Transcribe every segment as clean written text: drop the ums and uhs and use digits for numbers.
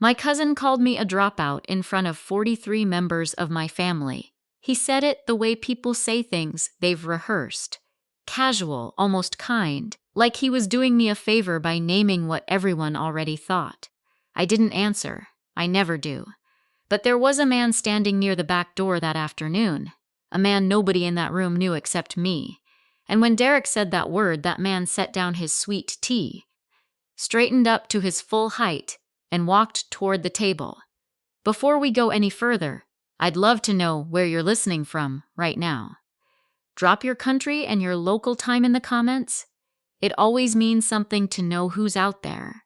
My cousin called me a dropout in front of 43 members of my family. He said it the way people say things they've rehearsed. Casual, almost kind, like he was doing me a favor by naming what everyone already thought. I didn't answer. I never do. But there was a man standing near the back door that afternoon. A man nobody in that room knew except me. And when Derek said that word, that man set down his sweet tea, straightened up to his full height, and walked toward the table. Before we go any further, I'd love to know where you're listening from right now. Drop your country and your local time in the comments. It always means something to know who's out there.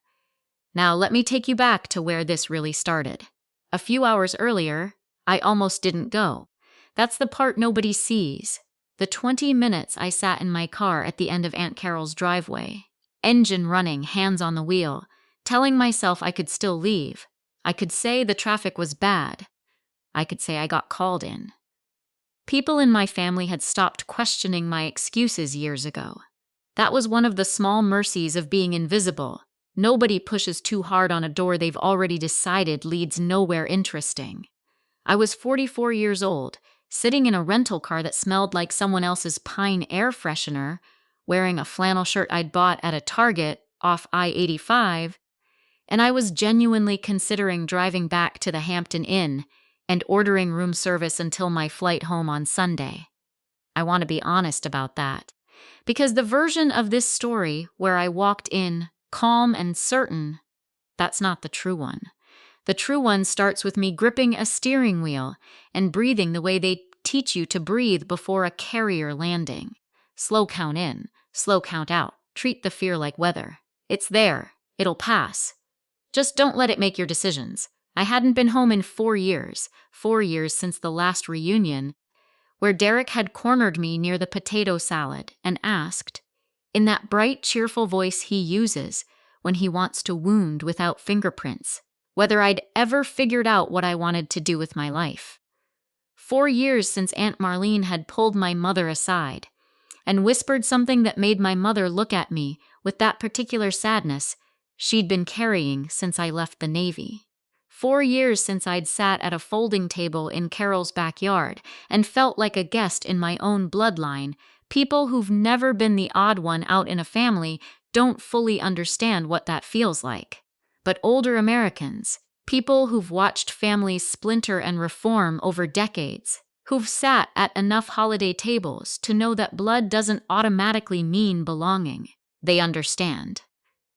Now let me take you back to where this really started. A few hours earlier, I almost didn't go. That's the part nobody sees. The 20 minutes I sat in my car at the end of Aunt Carol's driveway, engine running, hands on the wheel, telling myself I could still leave. I could say the traffic was bad. I could say I got called in. People in my family had stopped questioning my excuses years ago. That was one of the small mercies of being invisible. Nobody pushes too hard on a door they've already decided leads nowhere interesting. I was 44 years old, sitting in a rental car that smelled like someone else's pine air freshener, wearing a flannel shirt I'd bought at a Target off I-85, and I was genuinely considering driving back to the Hampton Inn and ordering room service until my flight home on Sunday. I want to be honest about that, because the version of this story where I walked in calm and certain, that's not the true one. The true one starts with me gripping a steering wheel and breathing the way they teach you to breathe before a carrier landing. Slow count in, slow count out. Treat the fear like weather. It's there. It'll pass. Just don't let it make your decisions. I hadn't been home in 4 years since the last reunion, where Derek had cornered me near the potato salad and asked, in that bright, cheerful voice he uses when he wants to wound without fingerprints, whether I'd ever figured out what I wanted to do with my life. 4 years since Aunt Marlene had pulled my mother aside and whispered something that made my mother look at me with that particular sadness she'd been carrying since I left the Navy. 4 years since I'd sat at a folding table in Carol's backyard and felt like a guest in my own bloodline. People who've never been the odd one out in a family don't fully understand what that feels like. But older Americans, people who've watched families splinter and reform over decades, who've sat at enough holiday tables to know that blood doesn't automatically mean belonging, they understand.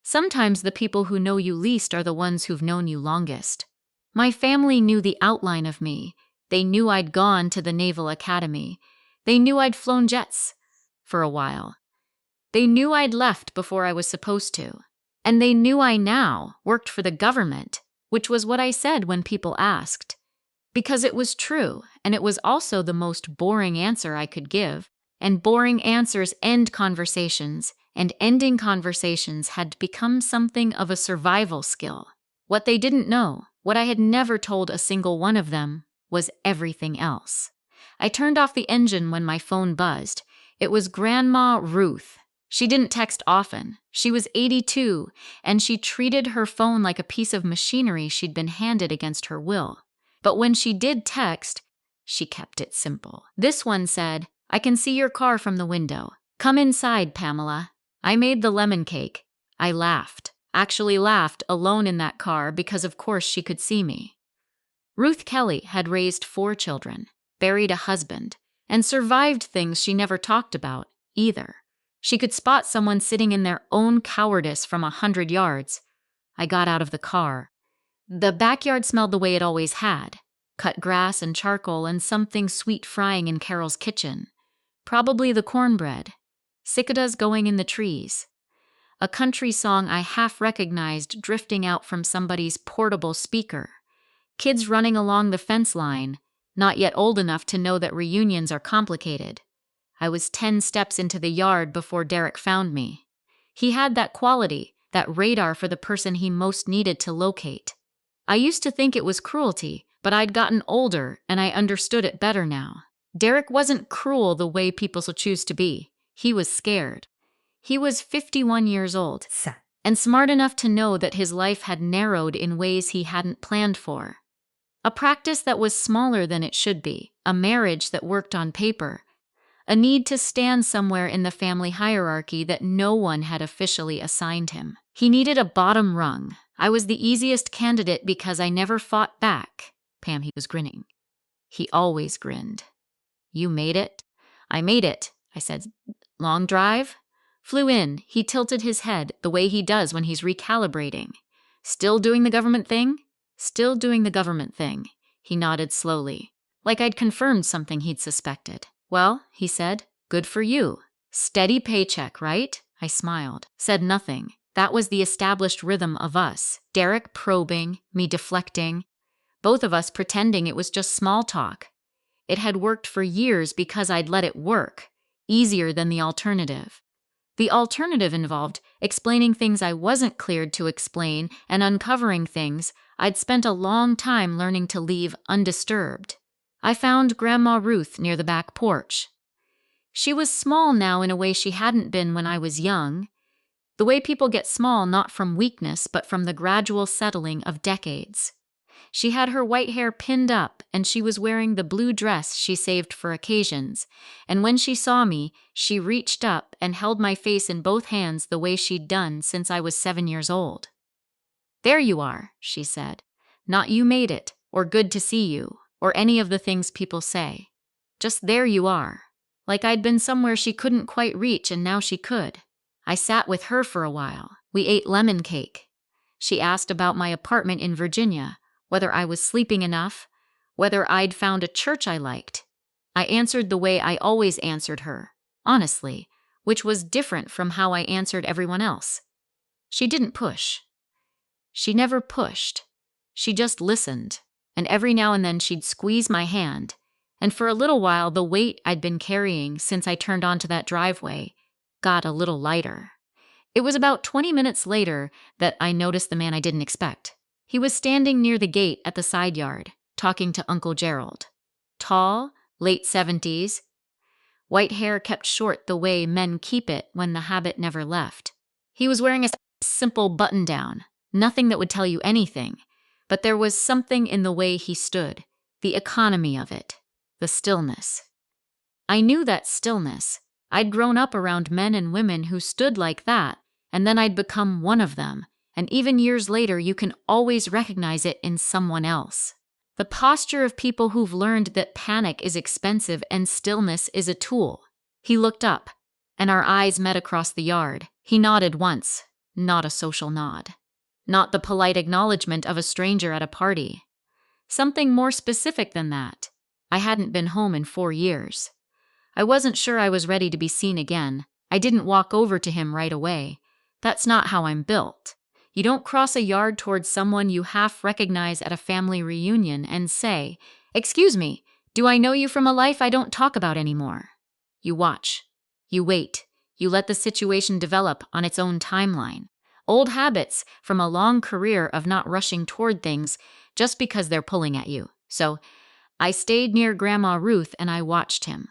Sometimes the people who know you least are the ones who've known you longest. My family knew the outline of me. They knew I'd gone to the Naval Academy. They knew I'd flown jets for a while. They knew I'd left before I was supposed to. And they knew I now worked for the government, which was what I said when people asked. Because it was true, and it was also the most boring answer I could give. And boring answers end conversations, and ending conversations had become something of a survival skill. What they didn't know, what I had never told a single one of them, was everything else. I turned off the engine when my phone buzzed. It was Grandma Ruth. She didn't text often. She was 82, and she treated her phone like a piece of machinery she'd been handed against her will. But when she did text, she kept it simple. This one said, "I can see your car from the window. Come inside, Pamela." I made the lemon cake. I laughed. Actually laughed alone in that car because of course she could see me. Ruth Kelly had raised 4 children, buried a husband, and survived things she never talked about either. She could spot someone sitting in their own cowardice from 100 yards. I got out of the car. The backyard smelled the way it always had. Cut grass and charcoal and something sweet frying in Carol's kitchen. Probably the cornbread. Cicadas going in the trees. A country song I half recognized drifting out from somebody's portable speaker. Kids running along the fence line, not yet old enough to know that reunions are complicated. I was 10 steps into the yard before Derek found me. He had that quality, that radar for the person he most needed to locate. I used to think it was cruelty, but I'd gotten older and I understood it better now. Derek wasn't cruel the way people choose to be. He was scared. He was 51 years old. and smart enough to know that his life had narrowed in ways he hadn't planned for. A practice that was smaller than it should be, a marriage that worked on paper, a need to stand somewhere in the family hierarchy that no one had officially assigned him. He needed a bottom rung. I was the easiest candidate because I never fought back. Pam, he was grinning. He always grinned. You made it? I made it, I said. Long drive? Flew in. He tilted his head the way he does when he's recalibrating. Still doing the government thing? Still doing the government thing. He nodded slowly, like I'd confirmed something he'd suspected. Well, he said, good for you. Steady paycheck, right? I smiled, said nothing. That was the established rhythm of us. Derek probing, me deflecting, both of us pretending it was just small talk. It had worked for years because I'd let it work, easier than the alternative. The alternative involved explaining things I wasn't cleared to explain and uncovering things I'd spent a long time learning to leave undisturbed. I found Grandma Ruth near the back porch. She was small now in a way she hadn't been when I was young. The way people get small not from weakness but from the gradual settling of decades. She had her white hair pinned up, and she was wearing the blue dress she saved for occasions, and when she saw me, she reached up and held my face in both hands the way she'd done since I was 7 years old. There you are, she said. Not you made it, or good to see you, or any of the things people say. Just there you are. Like I'd been somewhere she couldn't quite reach and now she could. I sat with her for a while. We ate lemon cake. She asked about my apartment in Virginia, whether I was sleeping enough, whether I'd found a church I liked. I answered the way I always answered her, honestly, which was different from how I answered everyone else. She didn't push. She never pushed. She just listened, and every now and then she'd squeeze my hand, and for a little while the weight I'd been carrying since I turned onto that driveway got a little lighter. It was about 20 minutes later that I noticed the man I didn't expect. He was standing near the gate at the side yard, talking to Uncle Gerald. Tall, late 70s. White hair kept short the way men keep it when the habit never left. He was wearing a simple button-down, nothing that would tell you anything, but there was something in the way he stood, the economy of it, the stillness. I knew that stillness. I'd grown up around men and women who stood like that, and then I'd become one of them. And even years later, you can always recognize it in someone else. The posture of people who've learned that panic is expensive and stillness is a tool. He looked up, and our eyes met across the yard. He nodded once, not a social nod. Not the polite acknowledgement of a stranger at a party. Something more specific than that. I hadn't been home in 4 years. I wasn't sure I was ready to be seen again. I didn't walk over to him right away. That's not how I'm built. You don't cross a yard towards someone you half recognize at a family reunion and say, "Excuse me, do I know you from a life I don't talk about anymore?" You watch. You wait. You let the situation develop on its own timeline. Old habits from a long career of not rushing toward things just because they're pulling at you. So, I stayed near Grandma Ruth and I watched him.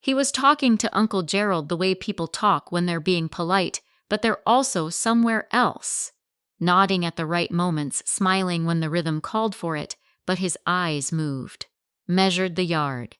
He was talking to Uncle Gerald the way people talk when they're being polite, but they're also somewhere else. Nodding at the right moments, smiling when the rhythm called for it, but his eyes moved. Measured the yard.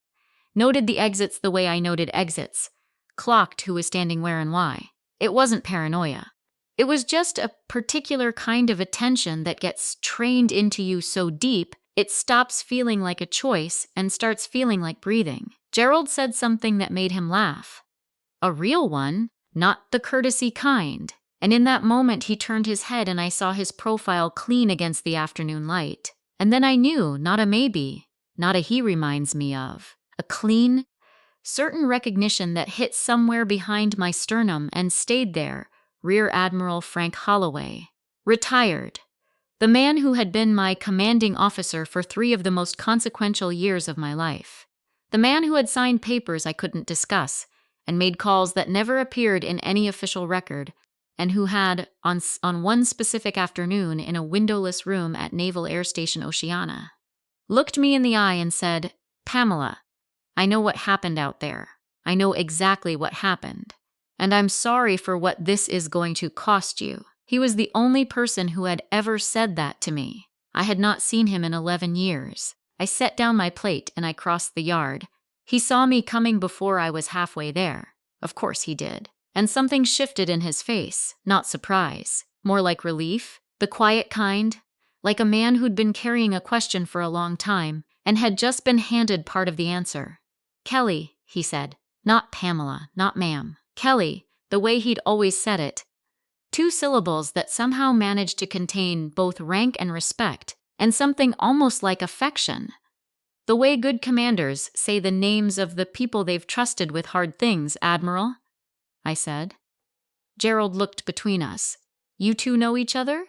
Noted the exits the way I noted exits. Clocked who was standing where and why. It wasn't paranoia. It was just a particular kind of attention that gets trained into you so deep, it stops feeling like a choice and starts feeling like breathing. Gerald said something that made him laugh. A real one, not the courtesy kind. And in that moment he turned his head and I saw his profile clean against the afternoon light. And then I knew, not a maybe, not a he reminds me of. A clean, certain recognition that hit somewhere behind my sternum and stayed there. Rear Admiral Frank Holloway. Retired. The man who had been my commanding officer for 3 of the most consequential years of my life. The man who had signed papers I couldn't discuss and made calls that never appeared in any official record, and who had, on one specific afternoon in a windowless room at Naval Air Station Oceana, looked me in the eye and said, "Pamela, I know what happened out there. I know exactly what happened. And I'm sorry for what this is going to cost you." He was the only person who had ever said that to me. I had not seen him in 11 years. I set down my plate and I crossed the yard. He saw me coming before I was halfway there. Of course he did. And something shifted in his face, not surprise, more like relief, the quiet kind, like a man who'd been carrying a question for a long time and had just been handed part of the answer. "Kelly," he said. Not Pamela, not ma'am. Kelly, the way he'd always said it. 2 syllables that somehow managed to contain both rank and respect, and something almost like affection. The way good commanders say the names of the people they've trusted with hard things, Admiral, I said. Gerald looked between us. "You two know each other?"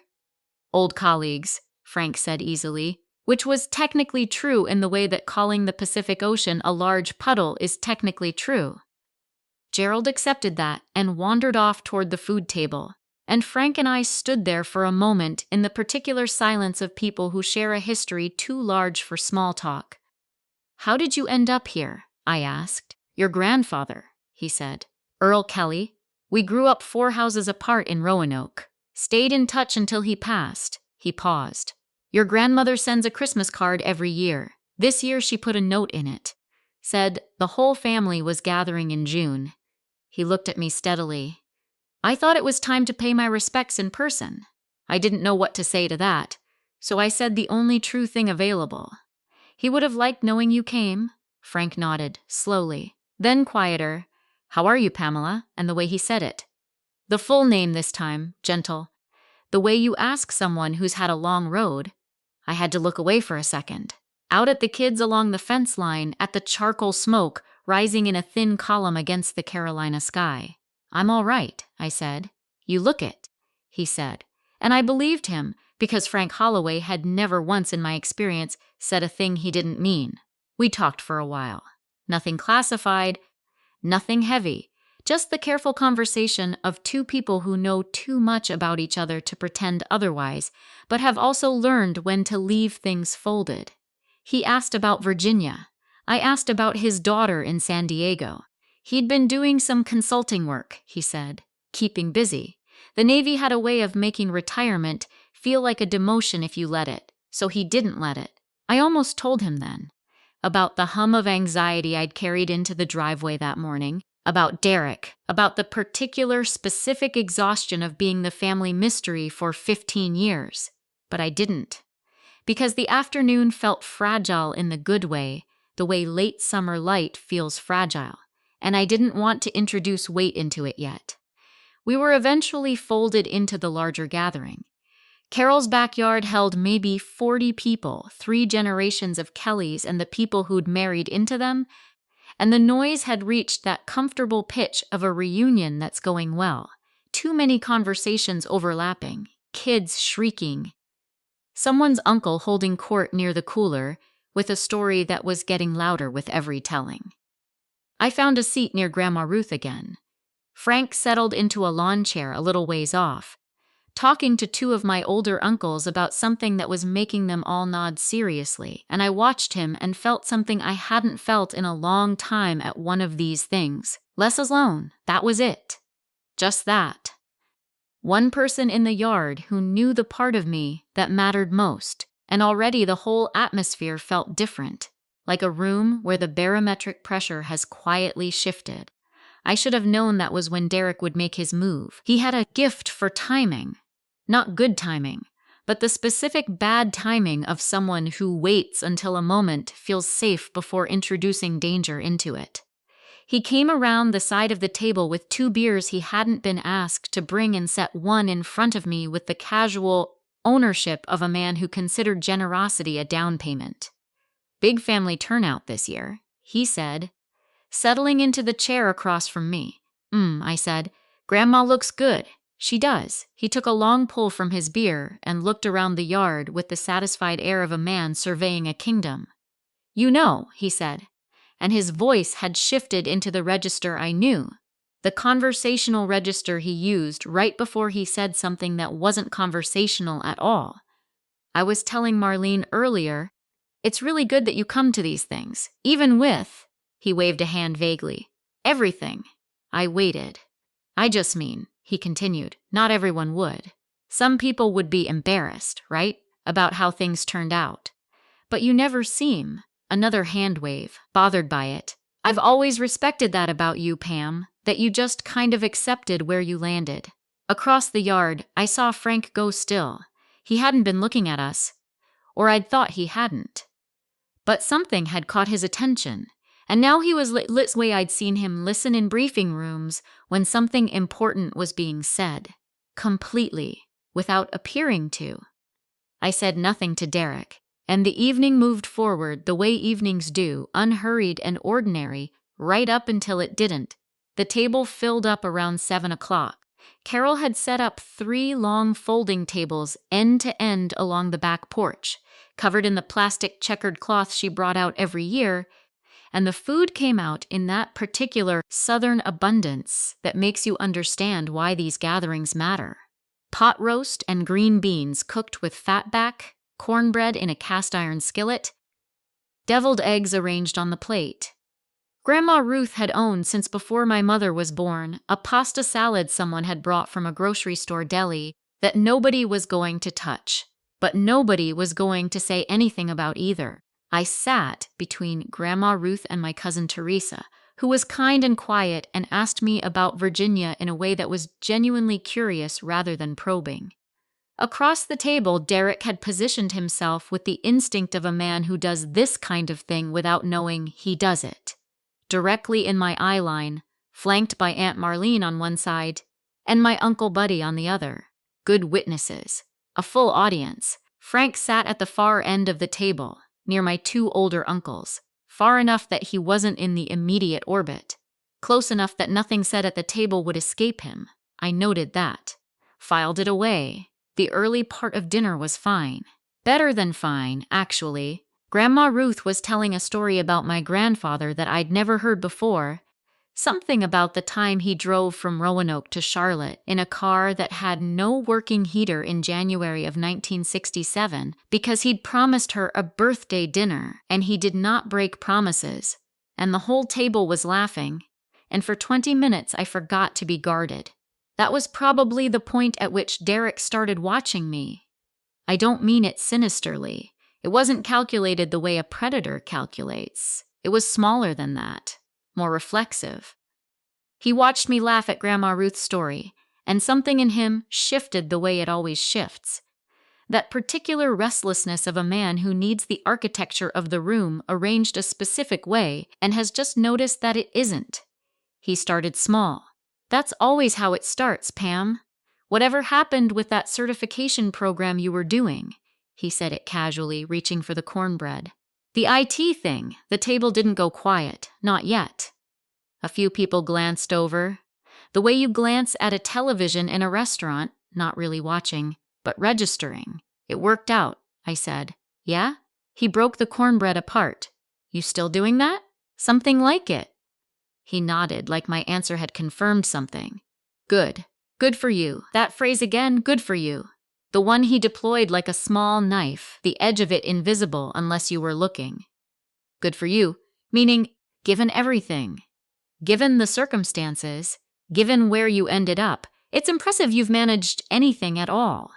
"Old colleagues," Frank said easily, which was technically true in the way that calling the Pacific Ocean a large puddle is technically true. Gerald accepted that and wandered off toward the food table, and Frank and I stood there for a moment in the particular silence of people who share a history too large for small talk. "How did you end up here?" I asked. "Your grandfather," he said. "Earl Kelly. We grew up 4 houses apart in Roanoke. Stayed in touch until he passed." He paused. "Your grandmother sends a Christmas card every year. This year she put a note in it. Said the whole family was gathering in June." He looked at me steadily. I thought it was time to pay my respects in person. I didn't know what to say to that, so I said the only true thing available. "He would have liked knowing you came." Frank nodded, slowly. Then quieter. "How are you, Pamela?" And the way he said it. The full name this time, gentle. The way you ask someone who's had a long road. I had to look away for a second. Out at the kids along the fence line, at the charcoal smoke rising in a thin column against the Carolina sky. "I'm all right," I said. "You look it," he said. And I believed him, because Frank Holloway had never once in my experience said a thing he didn't mean. We talked for a while. Nothing classified, nothing heavy. Just the careful conversation of 2 people who know too much about each other to pretend otherwise, but have also learned when to leave things folded. He asked about Virginia. I asked about his daughter in San Diego. He'd been doing some consulting work, he said, keeping busy. The Navy had a way of making retirement feel like a demotion if you let it, so he didn't let it. I almost told him then. About the hum of anxiety I'd carried into the driveway that morning, about Derek, about the particular specific exhaustion of being the family mystery for 15 years. But I didn't. Because the afternoon felt fragile in the good way, the way late summer light feels fragile, and I didn't want to introduce weight into it yet. We were eventually folded into the larger gathering. Carol's backyard held maybe 40 people, 3 generations of Kellys and the people who'd married into them, and the noise had reached that comfortable pitch of a reunion that's going well. Too many conversations overlapping, kids shrieking. Someone's uncle holding court near the cooler, with a story that was getting louder with every telling. I found a seat near Grandma Ruth again. Frank settled into a lawn chair a little ways off, talking to 2 of my older uncles about something that was making them all nod seriously, and I watched him and felt something I hadn't felt in a long time at one of these things. Less alone, that was it. Just that. One person in the yard who knew the part of me that mattered most, and already the whole atmosphere felt different, like a room where the barometric pressure has quietly shifted. I should have known that was when Derek would make his move. He had a gift for timing. Not good timing, but the specific bad timing of someone who waits until a moment feels safe before introducing danger into it. He came around the side of the table with 2 beers he hadn't been asked to bring and set one in front of me with the casual ownership of a man who considered generosity a down payment. "Big family turnout this year," he said, settling into the chair across from me. I said. "Grandma looks good." "She does." He took a long pull from his beer and looked around the yard with the satisfied air of a man surveying a kingdom. "You know," he said, and his voice had shifted into the register I knew, the conversational register he used right before he said something that wasn't conversational at all. "I was telling Marlene earlier, it's really good that you come to these things, even with," he waved a hand vaguely, "everything." I waited. "I just mean," he continued, "not everyone would." Some people would be embarrassed, right? About how things turned out. But you never seem, another hand wave, bothered by it. I've always respected that about you, Pam, that you just kind of accepted where you landed. Across the yard, I saw Frank go still. He hadn't been looking at us, or I'd thought he hadn't. But something had caught his attention, and now he was lit way I'd seen him listen in briefing rooms when something important was being said, completely, without appearing to. I said nothing to Derek, and the evening moved forward the way evenings do, unhurried and ordinary, right up until it didn't. The table filled up around 7 o'clock. Carol had set up 3 long folding tables end to end along the back porch, covered in the plastic checkered cloth she brought out every year, and the food came out in that particular southern abundance that makes you understand why these gatherings matter. Pot roast and green beans cooked with fatback, cornbread in a cast-iron skillet, deviled eggs arranged on the plate. Grandma Ruth had owned, since before my mother was born, a pasta salad someone had brought from a grocery store deli that nobody was going to touch, but nobody was going to say anything about either. I sat between Grandma Ruth and my cousin Teresa, who was kind and quiet and asked me about Virginia in a way that was genuinely curious rather than probing. Across the table, Derek had positioned himself with the instinct of a man who does this kind of thing without knowing he does it. Directly in my eye line, flanked by Aunt Marlene on one side and my Uncle Buddy on the other. Good witnesses. A full audience. Frank sat at the far end of the table, near my 2 older uncles, far enough that he wasn't in the immediate orbit, close enough that nothing said at the table would escape him. I noted that. Filed it away. The early part of dinner was fine. Better than fine, actually. Grandma Ruth was telling a story about my grandfather that I'd never heard before. Something about the time he drove from Roanoke to Charlotte in a car that had no working heater in January of 1967 because he'd promised her a birthday dinner and he did not break promises. And the whole table was laughing, and for 20 minutes I forgot to be guarded. That was probably the point at which Derek started watching me. I don't mean it sinisterly. It wasn't calculated the way a predator calculates. It was smaller than that, more reflexive. He watched me laugh at Grandma Ruth's story, and something in him shifted the way it always shifts. That particular restlessness of a man who needs the architecture of the room arranged a specific way and has just noticed that it isn't. He started small. That's always how it starts, Pam. Whatever happened with that certification program you were doing? He said it casually, reaching for the cornbread. The IT thing. The table didn't go quiet. Not yet. A few people glanced over. The way you glance at a television in a restaurant, not really watching, but registering. It worked out, I said. Yeah? He broke the cornbread apart. You still doing that? Something like it. He nodded, like my answer had confirmed something. Good. Good for you. That phrase again, good for you. The one he deployed like a small knife, the edge of it invisible unless you were looking. Good for you, meaning given everything. Given the circumstances, given where you ended up, it's impressive you've managed anything at all.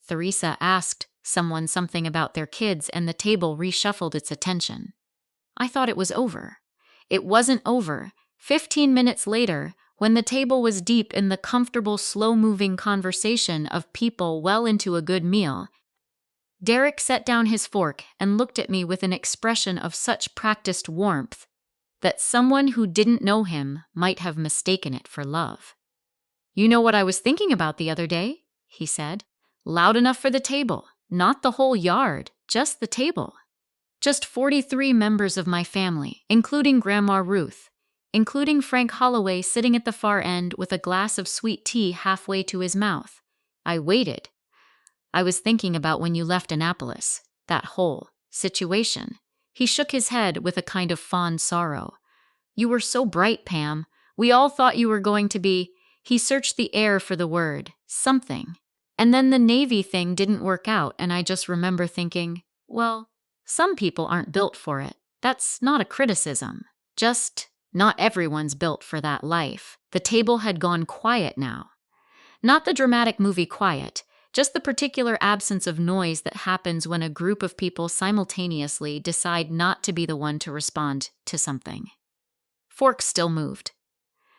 Teresa asked someone something about their kids and the table reshuffled its attention. I thought it was over. It wasn't over. 15 minutes later, when the table was deep in the comfortable, slow-moving conversation of people well into a good meal, Derek set down his fork and looked at me with an expression of such practiced warmth that someone who didn't know him might have mistaken it for love. You know what I was thinking about the other day? He said. Loud enough for the table. Not the whole yard, just the table. Just 43 members of my family, including Grandma Ruth, including Frank Holloway sitting at the far end with a glass of sweet tea halfway to his mouth. I waited. I was thinking about when you left Annapolis, that whole situation. He shook his head with a kind of fond sorrow. You were so bright, Pam. We all thought you were going to be... He searched the air for the word, something. And then the Navy thing didn't work out, and I just remember thinking, well, some people aren't built for it. That's not a criticism. Just... not everyone's built for that life. The table had gone quiet now. Not the dramatic movie quiet, Just the particular absence of noise that happens when a group of people simultaneously decide not to be the one to respond to something. Forks still moved.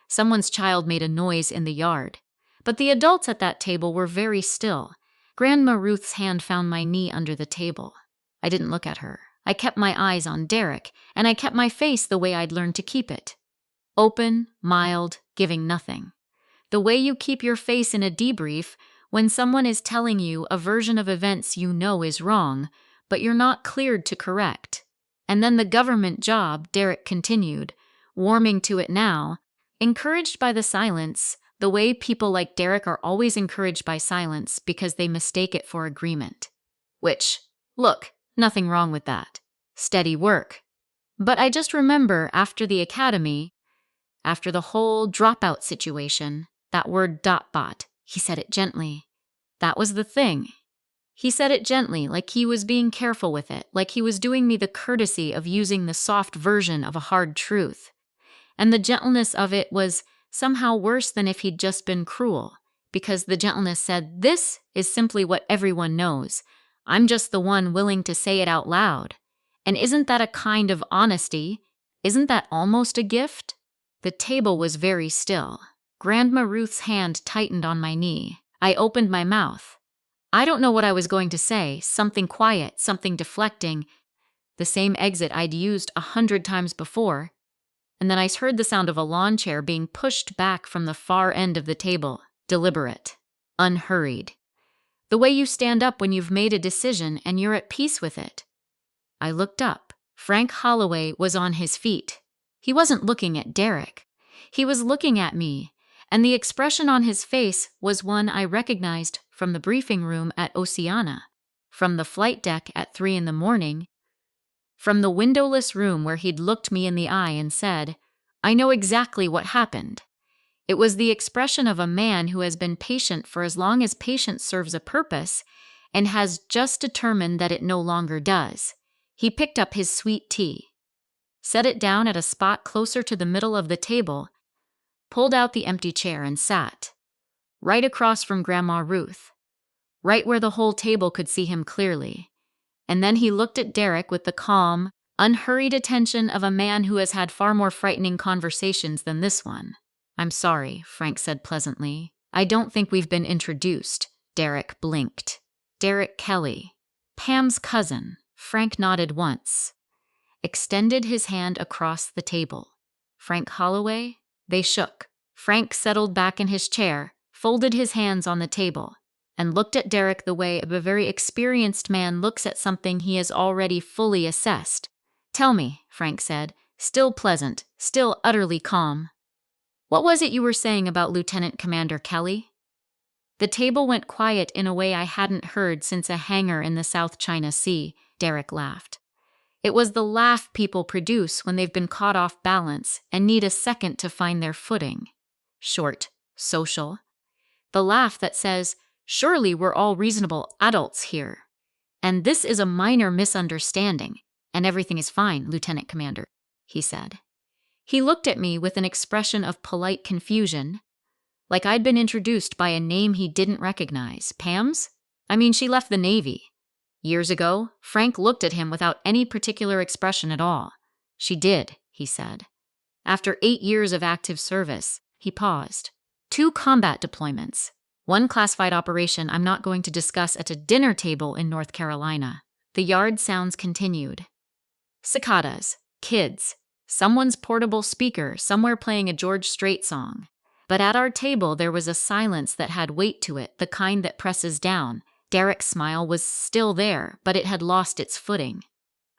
Someone's child made a noise in the yard, but the adults at that table were very still. Grandma Ruth's hand found my knee under the table. I didn't look at her. I kept my eyes on Derek, and I kept my face the way I'd learned to keep it. Open, mild, giving nothing. The way you keep your face in a debrief when someone is telling you a version of events you know is wrong, but you're not cleared to correct. And then the government job, Derek continued, warming to it now, encouraged by the silence, the way people like Derek are always encouraged by silence because they mistake it for agreement. Which, look, nothing wrong with that. Steady work. But I just remember after the academy, after the whole dropout situation, that word dotbot, he said it gently. That was the thing. He said it gently, like he was being careful with it, like he was doing me the courtesy of using the soft version of a hard truth. And the gentleness of it was somehow worse than if he'd just been cruel, because the gentleness said, this is simply what everyone knows. I'm just the one willing to say it out loud. And isn't that a kind of honesty? Isn't that almost a gift? The table was very still. Grandma Ruth's hand tightened on my knee. I opened my mouth. I don't know what I was going to say, something quiet, something deflecting, the same exit I'd used 100 times before. And then I heard the sound of a lawn chair being pushed back from the far end of the table, deliberate, unhurried. The way you stand up when you've made a decision and you're at peace with it. I looked up. Frank Holloway was on his feet. He wasn't looking at Derek. He was looking at me, and the expression on his face was one I recognized from the briefing room at Oceana, from the flight deck at 3 a.m, from the windowless room where he'd looked me in the eye and said, I know exactly what happened. It was the expression of a man who has been patient for as long as patience serves a purpose and has just determined that it no longer does. He picked up his sweet tea, set it down at a spot closer to the middle of the table, pulled out the empty chair and sat, right across from Grandma Ruth, right where the whole table could see him clearly. And then he looked at Derek with the calm, unhurried attention of a man who has had far more frightening conversations than this one. I'm sorry, Frank said pleasantly. I don't think we've been introduced. Derek blinked. Derek Kelly. Pam's cousin. Frank nodded once. Extended his hand across the table. Frank Holloway? They shook. Frank settled back in his chair, folded his hands on the table, and looked at Derek the way a very experienced man looks at something he has already fully assessed. Tell me, Frank said, still pleasant, still utterly calm. What was it you were saying about Lieutenant Commander Kelly? The table went quiet in a way I hadn't heard since a hangar in the South China Sea, Derek laughed. It was the laugh people produce when they've been caught off balance and need a second to find their footing. Short, social. The laugh that says, surely we're all reasonable adults here. And this is a minor misunderstanding, and everything is fine, Lieutenant Commander, he said. He looked at me with an expression of polite confusion, like I'd been introduced by a name he didn't recognize. Pam's? I mean, she left the Navy. Years ago, Frank looked at him without any particular expression at all. She did, he said. After 8 years of active service, he paused. 2 combat deployments. 1 classified operation I'm not going to discuss at a dinner table in North Carolina. The yard sounds continued. Cicadas, kids, someone's portable speaker somewhere playing a George Strait song. But at our table there was a silence that had weight to it, the kind that presses down. Derek's smile was still there, but it had lost its footing.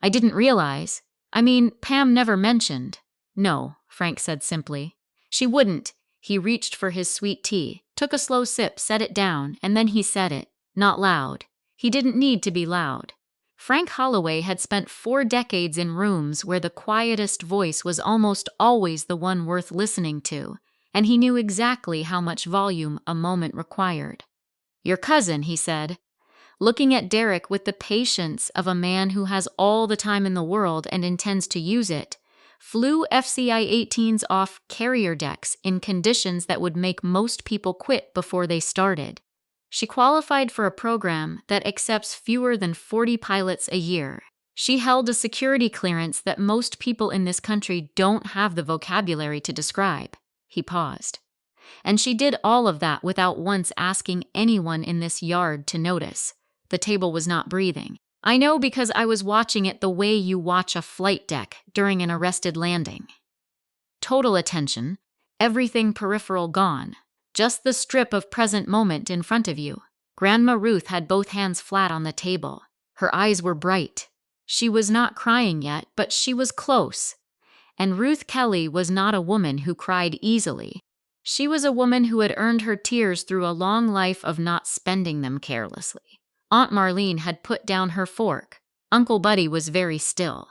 I didn't realize. Pam never mentioned. No, Frank said simply. She wouldn't. He reached for his sweet tea, took a slow sip, set it down, and then he said it, not loud. He didn't need to be loud. Frank Holloway had spent 4 decades in rooms where the quietest voice was almost always the one worth listening to, and he knew exactly how much volume a moment required. Your cousin, he said, looking at Derek with the patience of a man who has all the time in the world and intends to use it, flew FCI-18s off carrier decks in conditions that would make most people quit before they started. She qualified for a program that accepts fewer than 40 pilots a year. She held a security clearance that most people in this country don't have the vocabulary to describe. He paused. And she did all of that without once asking anyone in this yard to notice. The table was not breathing. I know because I was watching it the way you watch a flight deck during an arrested landing. Total attention, everything peripheral gone, just the strip of present moment in front of you. Grandma Ruth had both hands flat on the table. Her eyes were bright. She was not crying yet, but she was close. And Ruth Kelly was not a woman who cried easily. She was a woman who had earned her tears through a long life of not spending them carelessly. Aunt Marlene had put down her fork. Uncle Buddy was very still.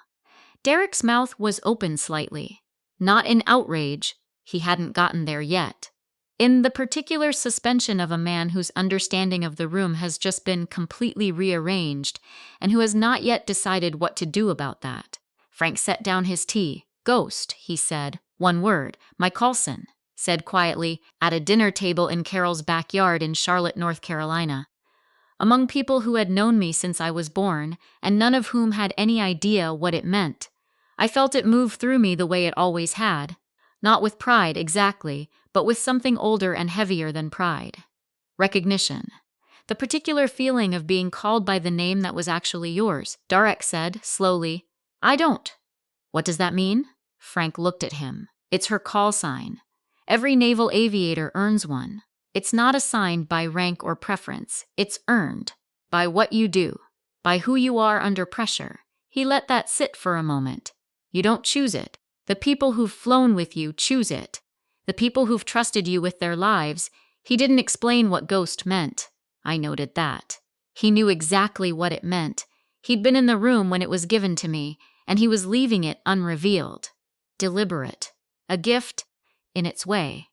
Derek's mouth was open slightly. Not in outrage. He hadn't gotten there yet. In the particular suspension of a man whose understanding of the room has just been completely rearranged and who has not yet decided what to do about that. Frank set down his tea. Ghost, he said. One word. My Coulson, said quietly, at a dinner table in Carol's backyard in Charlotte, North Carolina. Among people who had known me since I was born, and none of whom had any idea what it meant. I felt it move through me the way it always had. Not with pride, exactly, but with something older and heavier than pride. Recognition. The particular feeling of being called by the name that was actually yours. Darek said, slowly, I don't. What does that mean? Frank looked at him. It's her call sign. Every naval aviator earns one. It's not assigned by rank or preference. It's earned. By what you do. By who you are under pressure. He let that sit for a moment. You don't choose it. The people who've flown with you choose it. The people who've trusted you with their lives. He didn't explain what ghost meant. I noted that. He knew exactly what it meant. He'd been in the room when it was given to me, and he was leaving it unrevealed. Deliberate. A gift in its way.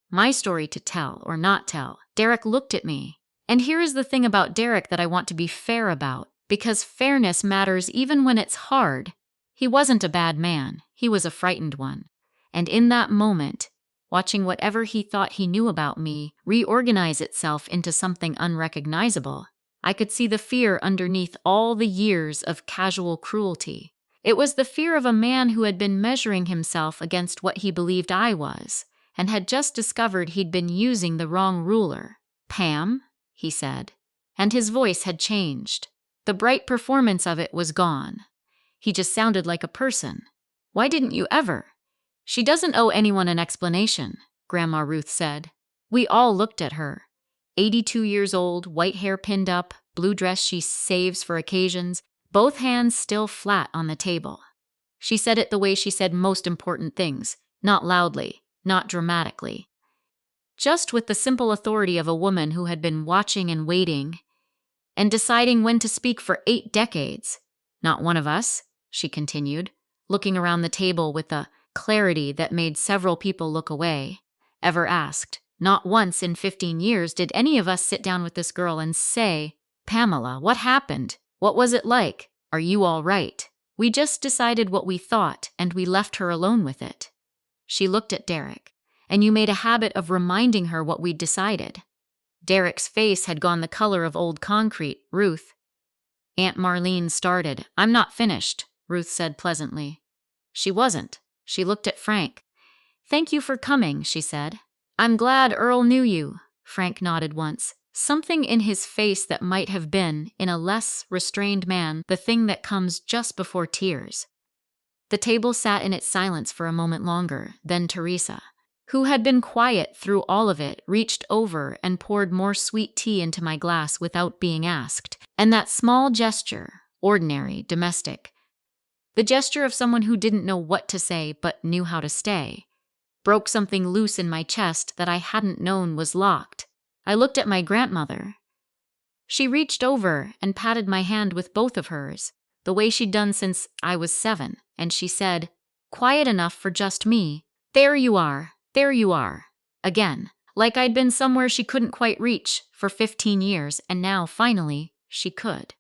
My story to tell or not tell. Derek looked at me. And here is the thing about Derek that I want to be fair about, because fairness matters even when it's hard. He wasn't a bad man. He was a frightened one. And in that moment, watching whatever he thought he knew about me reorganize itself into something unrecognizable, I could see the fear underneath all the years of casual cruelty. It was the fear of a man who had been measuring himself against what he believed I was, and had just discovered he'd been using the wrong ruler. Pam, he said. And his voice had changed. The bright performance of it was gone. He just sounded like a person. Why didn't you ever? She doesn't owe anyone an explanation, Grandma Ruth said. We all looked at her. 82 years old, white hair pinned up, blue dress she saves for occasions, both hands still flat on the table. She said it the way she said most important things, not loudly, not dramatically. Just with the simple authority of a woman who had been watching and waiting, and deciding when to speak for 8 decades. Not one of us, she continued, looking around the table with a clarity that made several people look away, ever asked. Not once in 15 years did any of us sit down with this girl and say, Pamela, what happened? What was it like? Are you all right? We just decided what we thought, and we left her alone with it. She looked at Derek, and you made a habit of reminding her what we'd decided. Derek's face had gone the color of old concrete. Ruth. Aunt Marlene started. I'm not finished, Ruth said pleasantly. She wasn't. She looked at Frank. Thank you for coming, she said. I'm glad Earl knew you. Frank nodded once. Something in his face that might have been, in a less restrained man, the thing that comes just before tears. The table sat in its silence for a moment longer. Then Teresa, who had been quiet through all of it, reached over and poured more sweet tea into my glass without being asked. And that small gesture, ordinary, domestic, the gesture of someone who didn't know what to say but knew how to stay, broke something loose in my chest that I hadn't known was locked. I looked at my grandmother. She reached over and patted my hand with both of hers, the way she'd done since I was 7, and she said, quiet enough for just me, there you are, again, like I'd been somewhere she couldn't quite reach for 15 years, and now, finally, she could.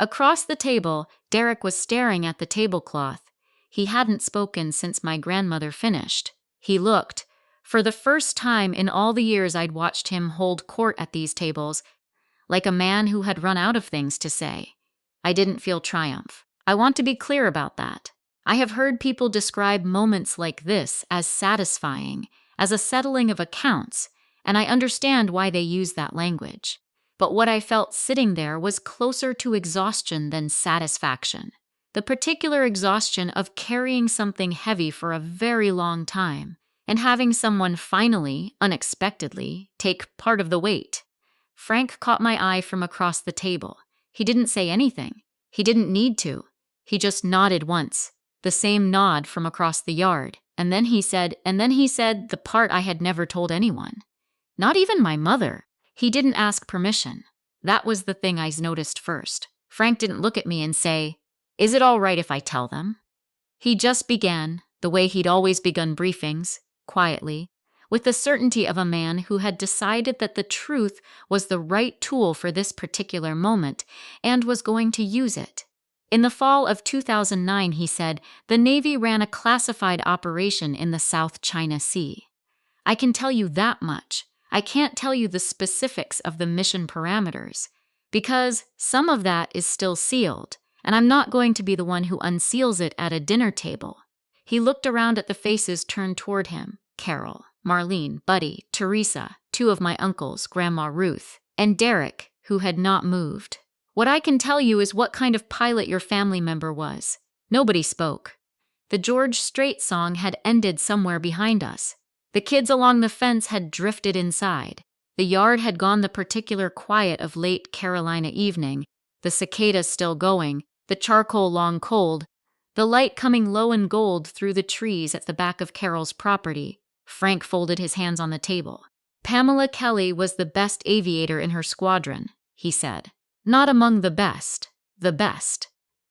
Across the table, Derek was staring at the tablecloth. He hadn't spoken since my grandmother finished. He looked, for the first time in all the years I'd watched him hold court at these tables, like a man who had run out of things to say. I didn't feel triumph. I want to be clear about that. I have heard people describe moments like this as satisfying, as a settling of accounts, and I understand why they use that language. But what I felt sitting there was closer to exhaustion than satisfaction. The particular exhaustion of carrying something heavy for a very long time, and having someone finally, unexpectedly, take part of the weight. Frank caught my eye from across the table. He didn't say anything. He didn't need to. He just nodded once, the same nod from across the yard, and then he said the part I had never told anyone. Not even my mother. He didn't ask permission. That was the thing I noticed first. Frank didn't look at me and say, "Is it all right if I tell them?" He just began, the way he'd always begun briefings, quietly, with the certainty of a man who had decided that the truth was the right tool for this particular moment and was going to use it. In the fall of 2009, he said, the Navy ran a classified operation in the South China Sea. I can tell you that much. I can't tell you the specifics of the mission parameters, because some of that is still sealed, and I'm not going to be the one who unseals it at a dinner table. He looked around at the faces turned toward him: Carol, Marlene, Buddy, Teresa, two of my uncles, Grandma Ruth, and Derek, who had not moved. What I can tell you is what kind of pilot your family member was. Nobody spoke. The George Strait song had ended somewhere behind us. The kids along the fence had drifted inside. The yard had gone the particular quiet of late Carolina evening, the cicadas still going, the charcoal long cold, the light coming low and gold through the trees at the back of Carol's property. Frank folded his hands on the table. Pamela Kelly was the best aviator in her squadron, he said. Not among the best.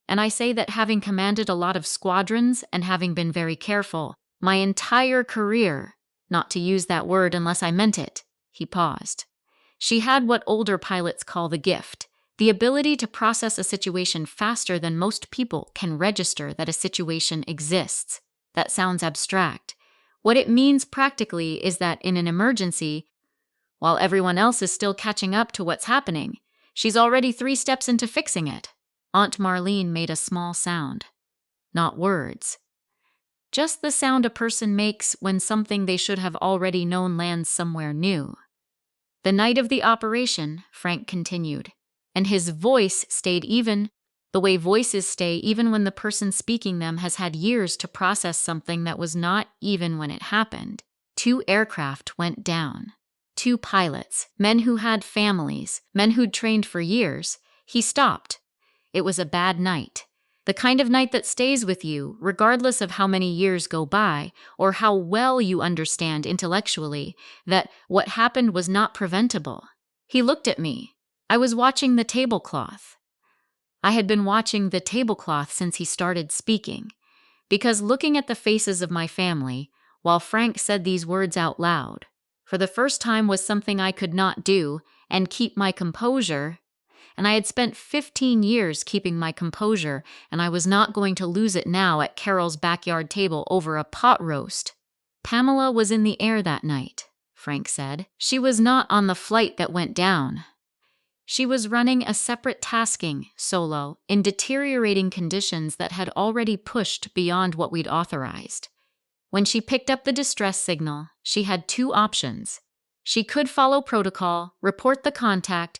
And I say that having commanded a lot of squadrons and having been very careful, my entire career, not to use that word unless I meant it. He paused. She had what older pilots call the gift, the ability to process a situation faster than most people can register that a situation exists. That sounds abstract. What it means practically is that in an emergency, while everyone else is still catching up to what's happening, she's already 3 steps into fixing it. Aunt Marlene made a small sound. Not words. Just the sound a person makes when something they should have already known lands somewhere new. The night of the operation, Frank continued, and his voice stayed even, the way voices stay even when the person speaking them has had years to process something that was not even when it happened. 2 aircraft went down. 2 pilots, men who had families, men who'd trained for years. He stopped. It was a bad night. The kind of night that stays with you, regardless of how many years go by, or how well you understand intellectually that what happened was not preventable. He looked at me. I was watching the tablecloth. I had been watching the tablecloth since he started speaking, because looking at the faces of my family, while Frank said these words out loud, for the first time was something I could not do and keep my composure. And I had spent 15 years keeping my composure, and I was not going to lose it now at Carol's backyard table over a pot roast. Pamela was in the air that night, Frank said. She was not on the flight that went down. She was running a separate tasking, solo, in deteriorating conditions that had already pushed beyond what we'd authorized. When she picked up the distress signal, she had 2 options. She could follow protocol, report the contact,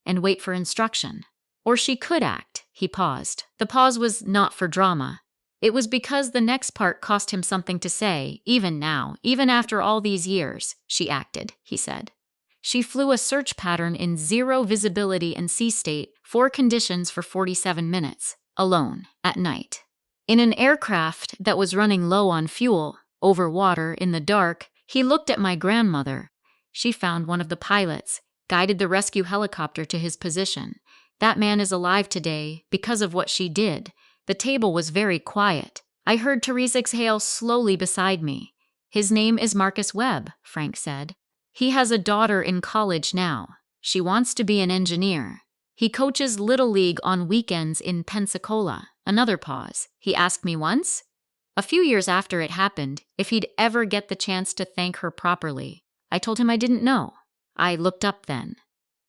and wait for instruction. Or she could act. He paused. The pause was not for drama. It was because the next part cost him something to say, even now, even after all these years. She acted, he said. She flew a search pattern in 0 visibility and sea state, 4 conditions for 47 minutes, alone, at night. In an aircraft that was running low on fuel, over water, in the dark, he looked at my grandmother. She found one of the pilots, guided the rescue helicopter to his position. That man is alive today because of what she did. The table was very quiet. I heard Teresa exhale slowly beside me. His name is Marcus Webb, Frank said. He has a daughter in college now. She wants to be an engineer. He coaches Little League on weekends in Pensacola. Another pause. He asked me once, a few years after it happened, if he'd ever get the chance to thank her properly. I told him I didn't know. I looked up then.